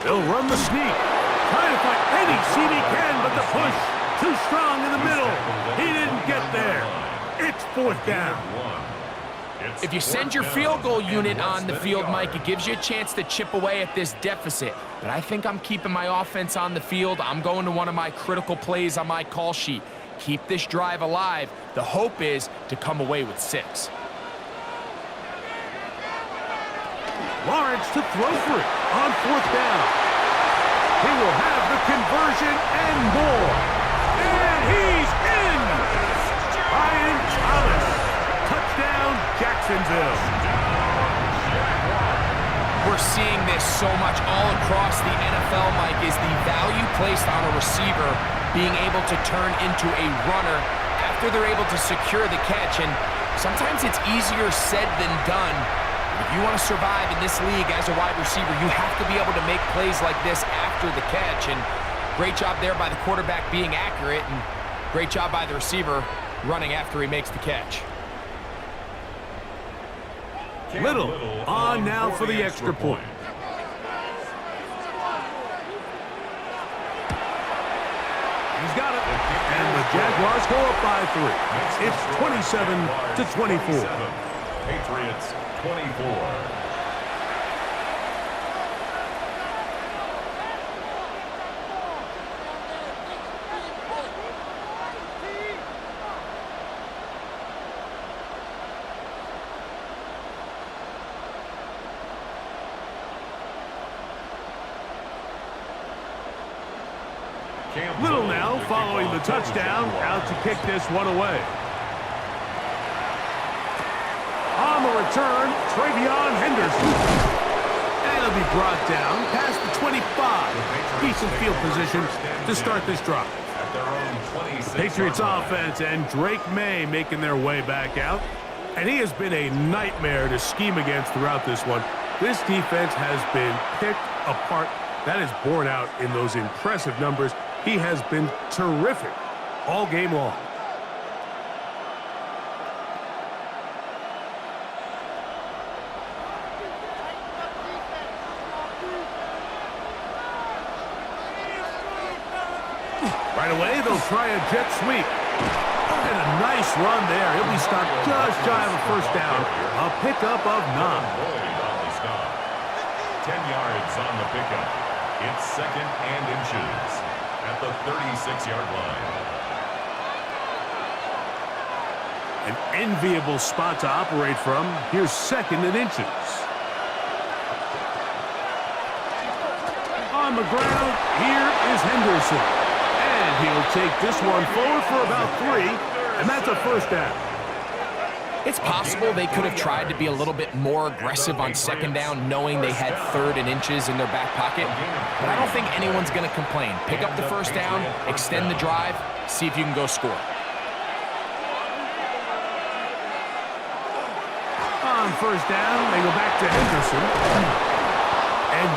He'll run the sneak. Trying to find any seat he can, but the push too strong in the middle. He didn't get there. It's 4th down. If you send your field goal unit on the field, Mike, it gives you a chance to chip away at this deficit. But I think I'm keeping my offense on the field. I'm going to one of my critical plays on my call sheet. Keep this drive alive. The hope is to come away with 6. Lawrence to throw for it on 4th down. He will have the conversion and more. And he's in! Ryan Thomas. Touchdown, Jacksonville. We're seeing this so much all across the NFL, Mike, is the value placed on a receiver being able to turn into a runner after they're able to secure the catch. And sometimes it's easier said than done. If you want to survive in this league as a wide receiver, you have to be able to make plays like this after the catch. And great job there by the quarterback being accurate, and great job by the receiver running after he makes the catch. Little on now for the extra point. He's got it. And the Jaguars go up by 3. It's 27-24. Patriots 24. Little now following the touchdown, out to kick this one away. On the return, Travion Henderson. And he'll be brought down past the 25. Decent field position to start this drive. Patriots offense and Drake May making their way back out. And he has been a nightmare to scheme against throughout this one. This defense has been picked apart. That is borne out in those impressive numbers. He has been terrific all game long. Right away, they'll try a jet sweep. And a nice run there. He'll be stopped just shy of a first down. A pickup of 9. 10 yards on the pickup. It's 2nd and inches at the 36-yard line. An enviable spot to operate from. Here's 2nd and inches. On the ground, here is Henderson. And he'll take this one forward for about 3, and that's a first down. It's possible they could have tried to be a little bit more aggressive on 2nd down, knowing they had 3rd and inches in their back pocket. But I don't think anyone's going to complain. Pick up the first down, extend the drive, see if you can go score. On first down, they go back to Henderson.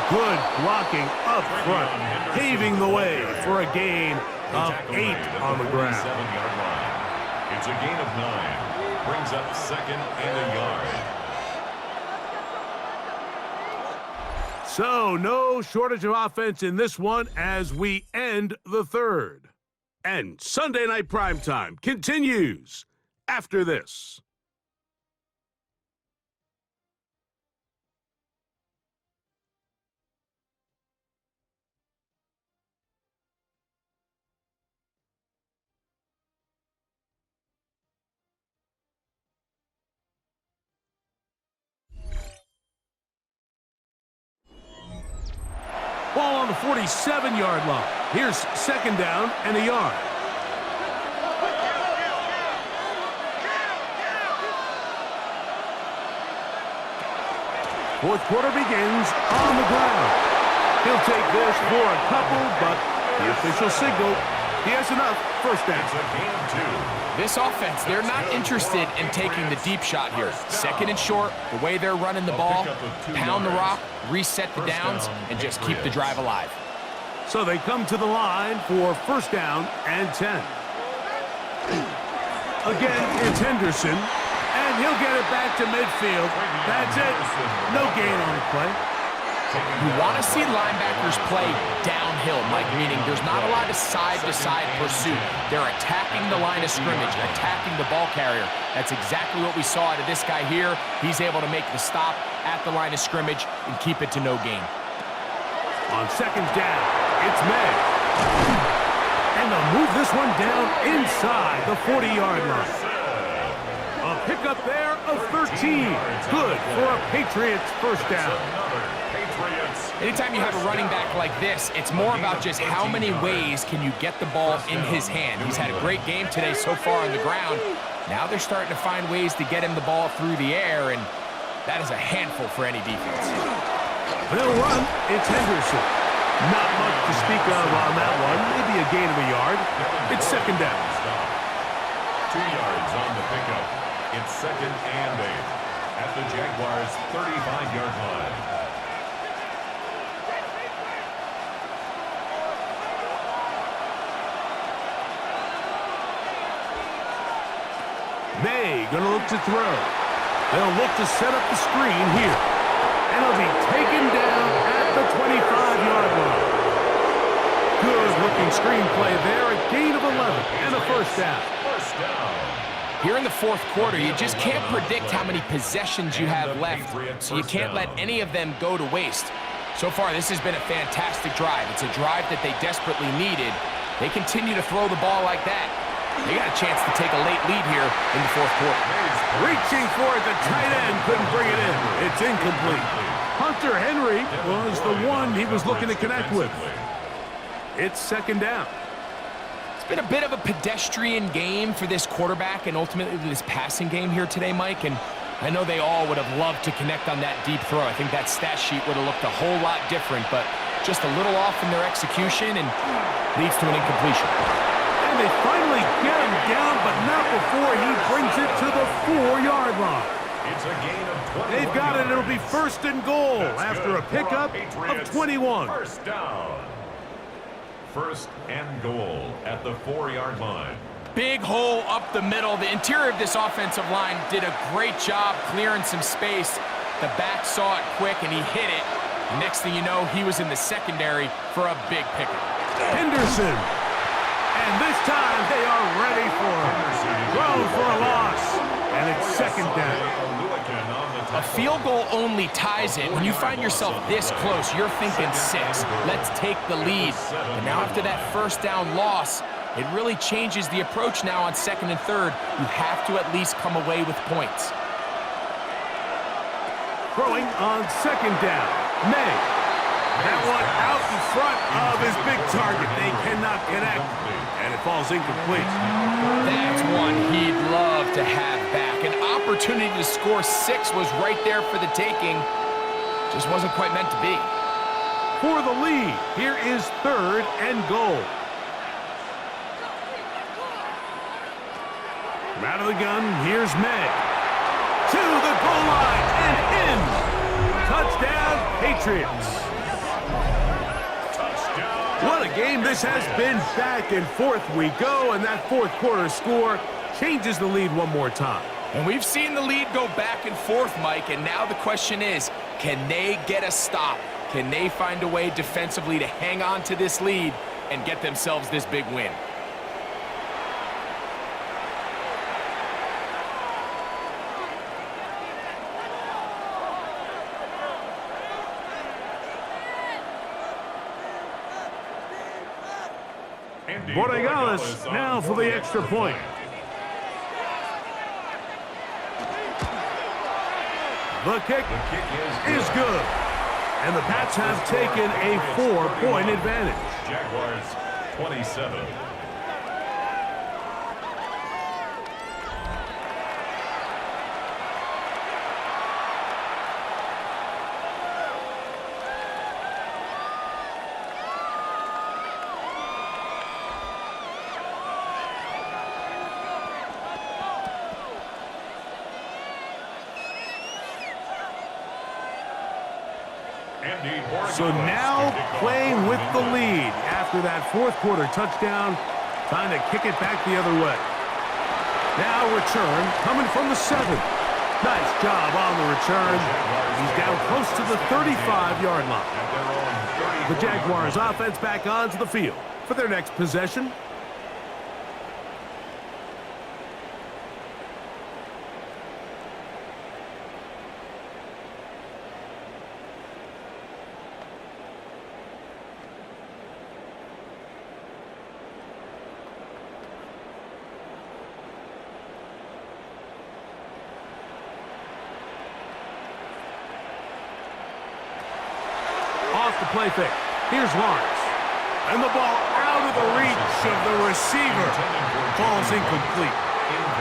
Good blocking up front, paving the way for a gain of 8 on the ground. 7-yard line. It's a gain of 9. Brings up 2nd and a yard. So no shortage of offense in this one as we end the third. And Sunday Night Primetime continues after this. Ball on the 47-yard line. Here's 2nd down and a yard. Fourth quarter begins on the ground. He'll take this for a couple, but the official signal, he has enough. First down. It's a gain of 2. This offense, they're not interested in taking the deep shot here. 2nd and short, the way they're running the ball, pound the rock, reset the downs, and just keep the drive alive. So they come to the line for 1st down and 10. Again, it's Henderson, and he'll get it back to midfield. That's it. No gain on the play. You want to see linebackers play downhill, Mike, meaning there's not a lot of side-to-side pursuit. They're attacking the line of scrimmage, attacking the ball carrier. That's exactly what we saw out of this guy here. He's able to make the stop at the line of scrimmage and keep it to no gain. On 2nd down, it's May. And they'll move this one down inside the 40-yard line. A pickup there of 13. Good for a Patriots 1st down. Anytime you have a running back like this, it's more about just how many ways can you get the ball in his hand. He's had a great game today so far on the ground. Now they're starting to find ways to get him the ball through the air, and that is a handful for any defense. They'll run. It's Henderson. Not much to speak of on that one. Maybe a gain of a yard. It's 2nd down. 2 yards on the pickup. It's 2nd and 8 at the Jaguars' 35-yard line. May gonna look to throw. They'll look to set up the screen here. And it'll be taken down at the 25-yard line. Good looking screenplay there. A gain of 11 and a 1st down. Here in the 4th quarter, you just can't predict how many possessions you have left, so you can't let any of them go to waste. So far, this has been a fantastic drive. It's a drive that they desperately needed. They continue to throw the ball like that. They got a chance to take a late lead here in the 4th quarter. Reaching for it, the tight end couldn't bring it in. It's incomplete. Hunter Henry was the one he was looking to connect with. It's 2nd down. It's been a bit of a pedestrian game for this quarterback and ultimately this passing game here today, Mike. And I know they all would have loved to connect on that deep throw. I think that stat sheet would have looked a whole lot different, but just a little off in their execution and leads to an incompletion. And they finally get him down, but not before he brings it to the 4-yard line. It's a gain of 21. They've got it. It'll be 1st and goal after a pickup of 21. 1st down. 1st and goal at the 4-yard line. Big hole up the middle. The interior of this offensive line did a great job clearing some space. The back saw it quick, and he hit it. Next thing you know, he was in the secondary for a big pickup. Henderson. And this time they are ready for him. Thrown for a loss. And it's 2nd down. A field goal only ties it. When you find yourself this close, you're thinking 6. Let's take the lead. And now after that 1st down loss, it really changes the approach now on 2nd and 3rd. You have to at least come away with points. Throwing on 2nd down. May. That one out in front of his big target. They cannot connect. And it falls incomplete. That's one he'd love to have back. An opportunity to score 6 was right there for the taking. Just wasn't quite meant to be. For the lead, here is 3rd and goal. From out of the gun, here's May. To the goal line and in. Touchdown, Patriots. game. This has been back and forth we go, and that fourth quarter score changes the lead one more time. And we've seen the lead go back and forth, Mike, and now the question is, can they get a stop? Can they find a way defensively to hang on to this lead and get themselves this big win? Borregales now for the extra point. The kick is good. And the Pats have taken a 4-point advantage. Jaguars 27. So now playing with the lead after that fourth quarter touchdown, trying to kick it back the other way. Now return coming from the 7. Nice job on the return. He's down close to the 35-yard line. The Jaguars offense back onto the field for their next possession. Off the play fake. Here's Lawrence. And the ball out of the reach of the receiver. Falls incomplete.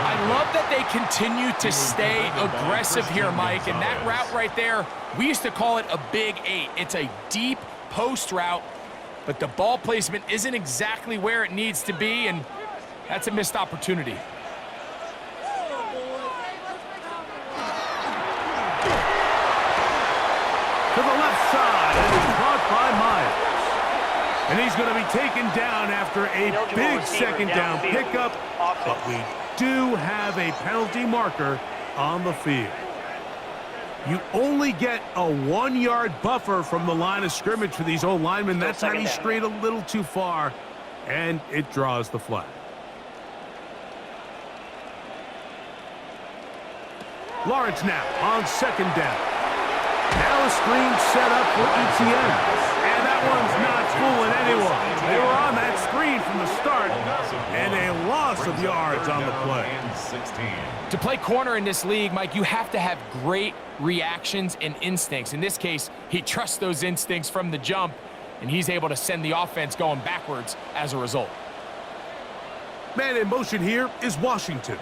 I love that they continue to stay aggressive here, Mike. And that route right there, we used to call it a big 8. It's a deep post route, but the ball placement isn't exactly where it needs to be, and that's a missed opportunity. To the left side, and it's caught by Myers. And he's going to be taken down after a big second down pickup, but we do have a penalty marker on the field. You only get a 1-yard buffer from the line of scrimmage for these old linemen. That time he strayed a little too far, and it draws the flag. Lawrence now on second down. Now a screen set up for ETN. And that one's not fooling anyone. They were on that screen from the start, and a loss of yards on the play. To play corner in this league, Mike, you have to have great reactions and instincts. In this case, he trusts those instincts from the jump, and he's able to send the offense going backwards as a result. Man in motion here is Washington.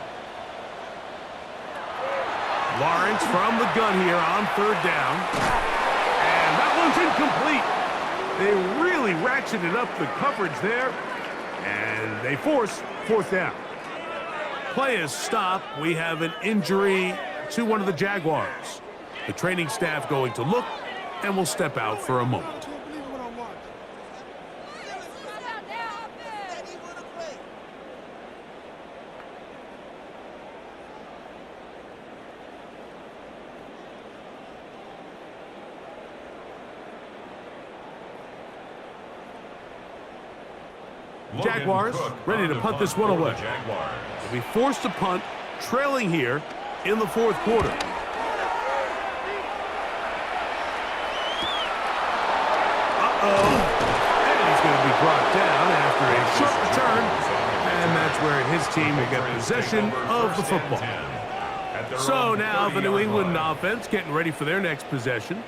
Lawrence from the gun here on third down. And that one's incomplete. They really ratcheted up the coverage there, and they force fourth down. Play is stopped. We have an injury to one of the Jaguars. The training staff going to look, and will step out for a moment. Jaguars ready to punt this one away. They'll be forced to punt, trailing here in the fourth quarter. And he's going to be brought down after a short return. And that's where his team will get possession of the football. So now the New England offense getting ready for their next possession.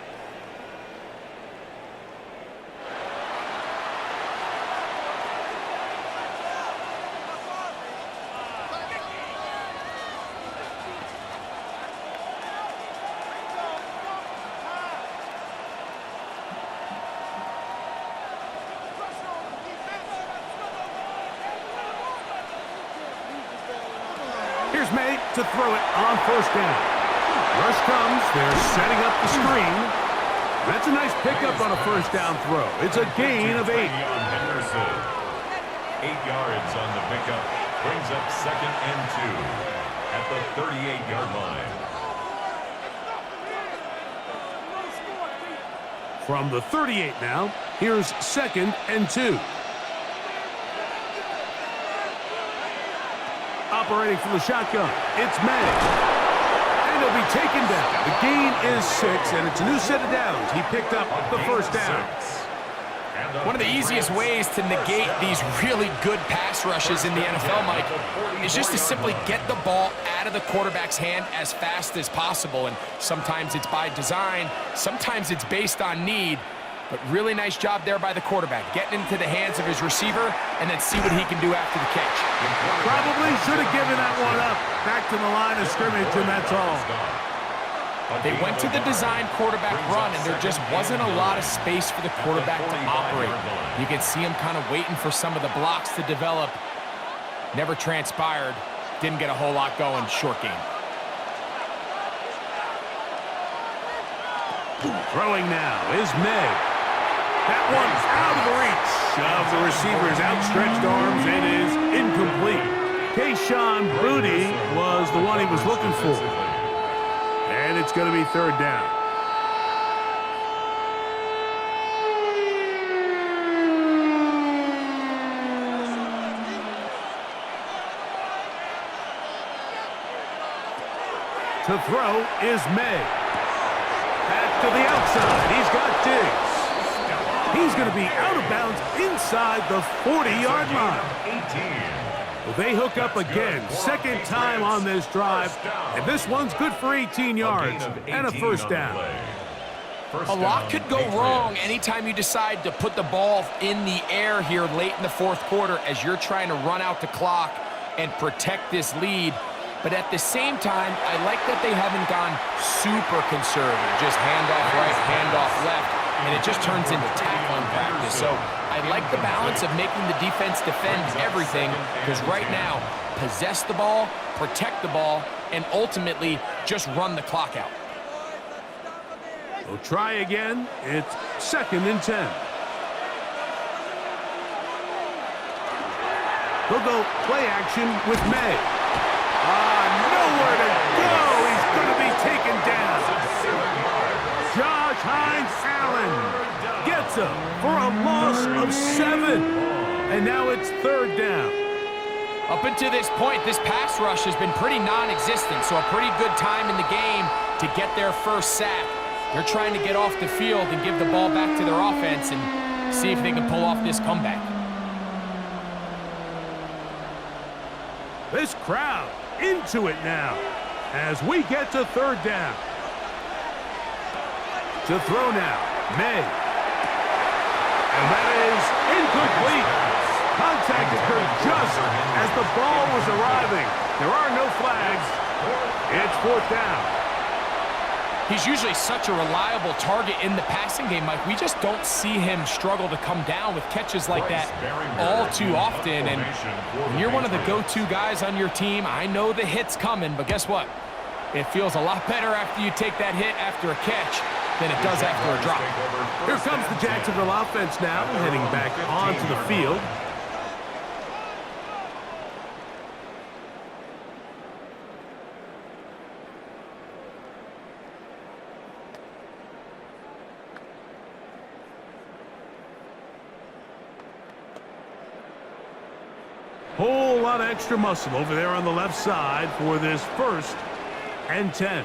Here's May to throw it on first down. Rush comes. They're setting up the screen. That's a nice pickup on a first down throw. It's a gain of 8. 8 yards on the pickup. Brings up 2nd and 2 at the 38-yard line. From the 38 now, here's 2nd and 2. Operating from the shotgun, it's May. And he'll be taken down. The gain is 6, and it's a new set of downs. He picked up the first down. One of the easiest ways to negate these really good pass rushes in the NFL, Mike, is just to simply get the ball out of the quarterback's hand as fast as possible. And sometimes it's by design, sometimes it's based on need. But really nice job there by the quarterback, getting into the hands of his receiver and then see what he can do after the catch. Probably should have given that one up. Back to the line of scrimmage, and that's all. They went to the design quarterback run, and there just wasn't a lot of space for the quarterback to operate. You can see him kind of waiting for some of the blocks to develop. Never transpired. Didn't get a whole lot going. Short game. Throwing now is May. That one's out of the reach of the receiver's outstretched arms. It is incomplete. Kayshon Boutte was the one he was looking for. And it's going to be 3rd down. To throw is May. Back to the outside. He's got Diggs. He's going to be out of bounds inside the 40-yard line. Well, they hook up again. 2nd time on this drive. And this one's good for 18 yards and a first down. A lot could go wrong anytime you decide to put the ball in the air here late in the 4th quarter as you're trying to run out the clock and protect this lead. But at the same time, I like that they haven't gone super conservative. Just handoff right, handoff left, and it just turns into tackling practice. So I like the balance of making the defense defend everything, because right now, possess the ball, protect the ball, and ultimately just run the clock out. We'll try again. It's 2nd and 10. They'll go play action with May. Nowhere to go. He's going to be taken down. Josh Hines-Allen gets him for a loss of 7. And now it's 3rd down. Up until this point, this pass rush has been pretty non-existent, so a pretty good time in the game to get their first sack. They're trying to get off the field and give the ball back to their offense and see if they can pull off this comeback. This crowd into it now as we get to 3rd down. To throw now, May. And that is incomplete. Contact occurred just as the ball was arriving. There are no flags. It's 4th down. He's usually such a reliable target in the passing game, Mike. We just don't see him struggle to come down with catches like that all too often. And when you're one of the go-to guys on your team, I know the hit's coming, but guess what? It feels a lot better after you take that hit after a catch than it does after a drop. Here comes the Jacksonville offense now, heading back onto the field. Whole lot of extra muscle over there on the left side for this 1st and 10.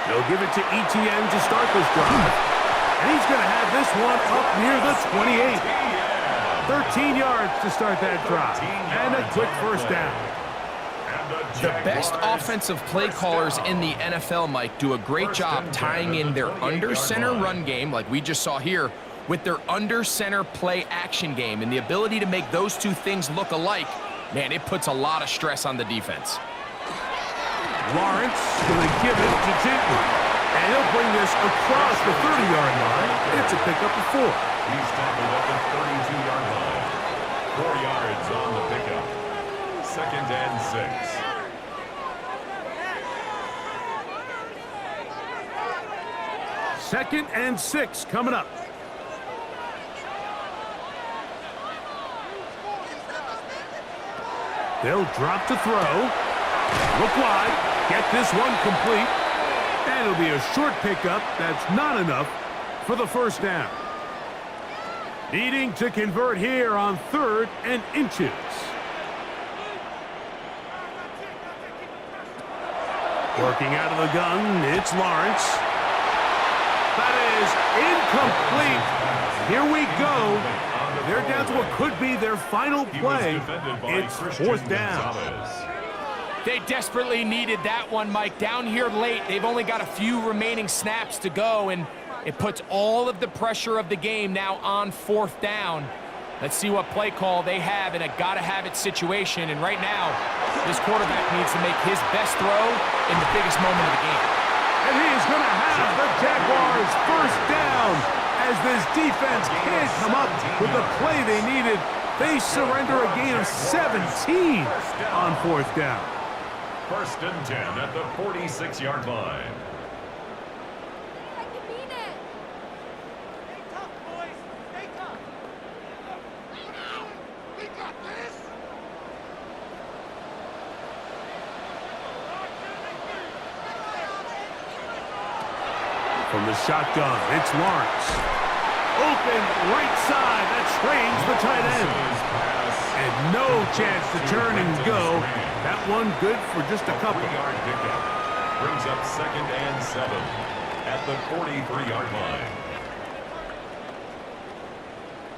They'll give it to Etienne to start this drive. And he's going to have this one up near the 28. 13 yards to start that drive. And a quick first down. The best offensive play callers in the NFL, Mike, do a great job tying in their under-center run game, like we just saw here, with their under-center play action game. And the ability to make those two things look alike, man, it puts a lot of stress on the defense. Lawrence going to give it to Tinton. And he'll bring this across the 30-yard line. It's a pickup of 4. He's tackled at the 32-yard line. 4 yards on the pickup. 2nd and 6. 2nd and 6 coming up. They'll drop to throw. Look wide. Get this one complete. And it'll be a short pickup. That's not enough for the first down. Needing to convert here on 3rd and inches. Working out of the gun, it's Lawrence. That is incomplete. Here we go. They're down to what could be their final play. It's 4th down. They desperately needed that one, Mike. Down here late, they've only got a few remaining snaps to go, and it puts all of the pressure of the game now on 4th down. Let's see what play call they have in a gotta-have-it situation. And right now, this quarterback needs to make his best throw in the biggest moment of the game. And he's going to have the Jaguars 1st down as this defense can't come up with the play they needed. They surrender a gain of 17 on 4th down. 1st and 10 at the 46-yard line. From the shotgun, it's Lawrence. Open right side. That strains the tight end. And no chance to turn and go. That one good for just a couple. 3-yard pickup. Brings up 2nd and 7 at the 43-yard line.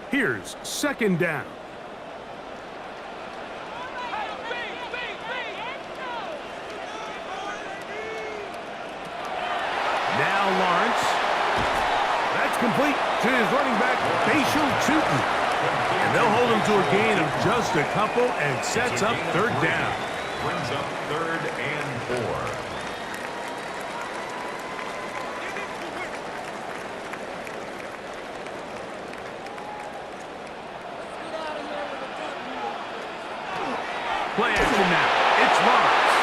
Here's 2nd down. Now Lawrence. That's complete to his running back, Facial Tootin. And they'll hold him to a gain of just a couple and sets up 3rd down. Brings up 3rd and 4. Play action now. It's Lawrence.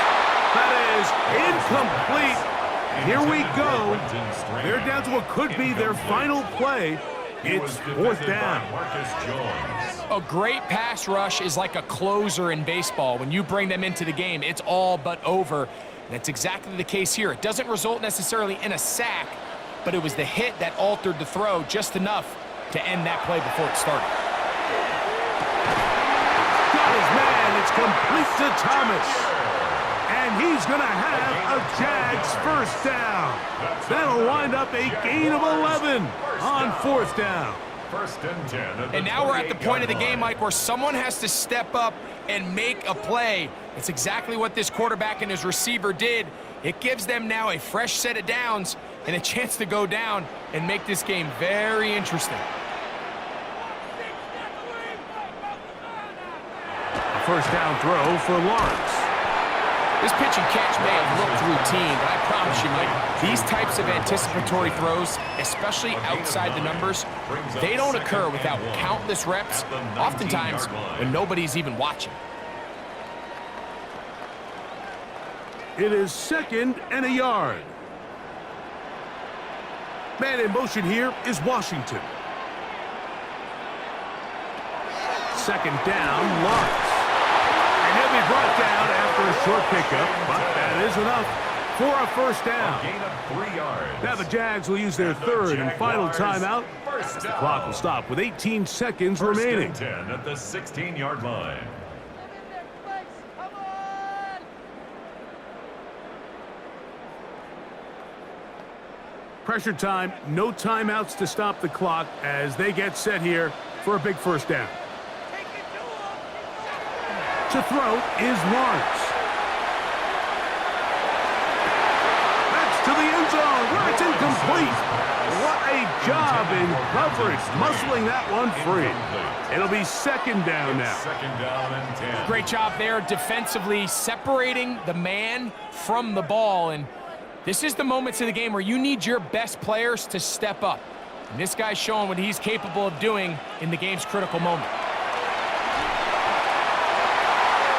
That is incomplete. Here we go. They're down to what could be their final play. It's 4th down. A great pass rush is like a closer in baseball. When you bring them into the game, it's all but over. And that's exactly the case here. It doesn't result necessarily in a sack, but it was the hit that altered the throw just enough to end that play before it started. Got his man. It's complete to Thomas. And he's going to have a Jags 1st down. That'll wind up a gain of 11 on 4th down. 1st and 10. And now we're at the point of the game, Mike, where someone has to step up and make a play. It's exactly what this quarterback and his receiver did. It gives them now a fresh set of downs and a chance to go down and make this game very interesting. A 1st down throw for Lawrence. This pitch and catch may have looked routine, but I promise you, Mike, these types of anticipatory throws, especially outside the numbers, they don't occur without countless reps, oftentimes when nobody's even watching. It is 2nd and a yard. Man in motion here is Washington. 2nd down, Lawrence. And he'll be brought down after a short pickup, but that is enough for a 1st down. Gain of 3 yards. Now the Jags will use their 3rd and final timeout. The clock will stop with 18 seconds remaining. 1st and 10 at the 16-yard line. Pressure time, no timeouts to stop the clock as they get set here for a big 1st down. To throw is Lawrence. That's to the end zone where it's incomplete. What a job in coverage, muscling that one free. It'll be 2nd down now. 2nd down and 10. Great job there defensively separating the man from the ball. And this is the moments of the game where you need your best players to step up. And this guy's showing what he's capable of doing in the game's critical moment.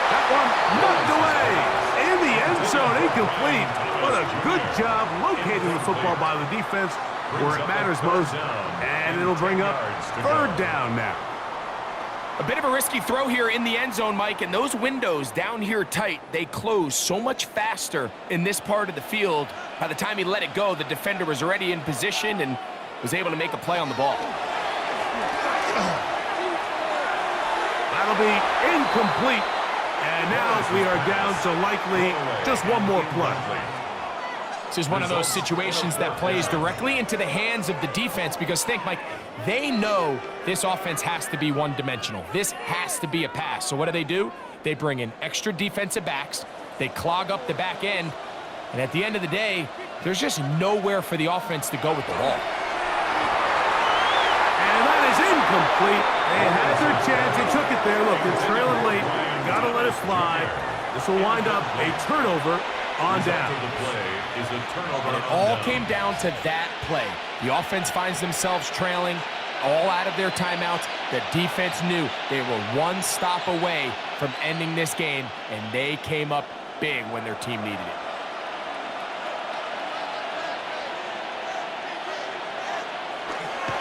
That one knocked away in the end zone, incomplete. But a good job locating the football by the defense where it matters most. And it'll bring up third down now. A bit of a risky throw here in the end zone, Mike, and those windows down here tight, they close so much faster in this part of the field. By the time he let it go, the defender was already in position and was able to make a play on the ball. That'll be incomplete. And now we are down to likely just one more play. This is one of those situations that plays directly into the hands of the defense because think, Mike, they know this offense has to be one-dimensional. This has to be a pass. So what do? They bring in extra defensive backs. They clog up the back end. And at the end of the day, there's just nowhere for the offense to go with the ball. And that is incomplete. They had their chance. They took it there. Look, they're trailing late. Got to let it fly. This will wind up a turnover on down. And it all came down to that play. The offense finds themselves trailing, all out of their timeouts. The defense knew they were one stop away from ending this game, and they came up big when their team needed it.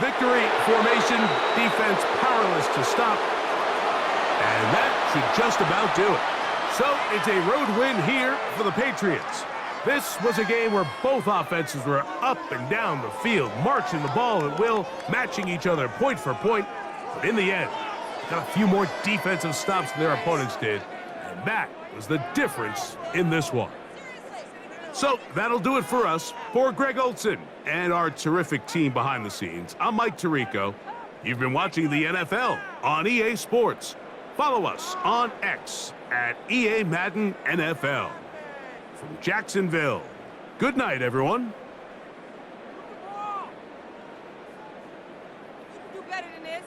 Victory formation, defense powerless to stop. And that should just about do it. So it's a road win here for the Patriots. This was a game where both offenses were up and down the field, marching the ball at will, matching each other point for point. But in the end, got a few more defensive stops than their opponents did. And that was the difference in this one. So that'll do it for us. For Greg Olson and our terrific team behind the scenes, I'm Mike Tirico. You've been watching the NFL on EA Sports. Follow us on X at EA Madden NFL. From Jacksonville, good night, everyone. You can do better than this.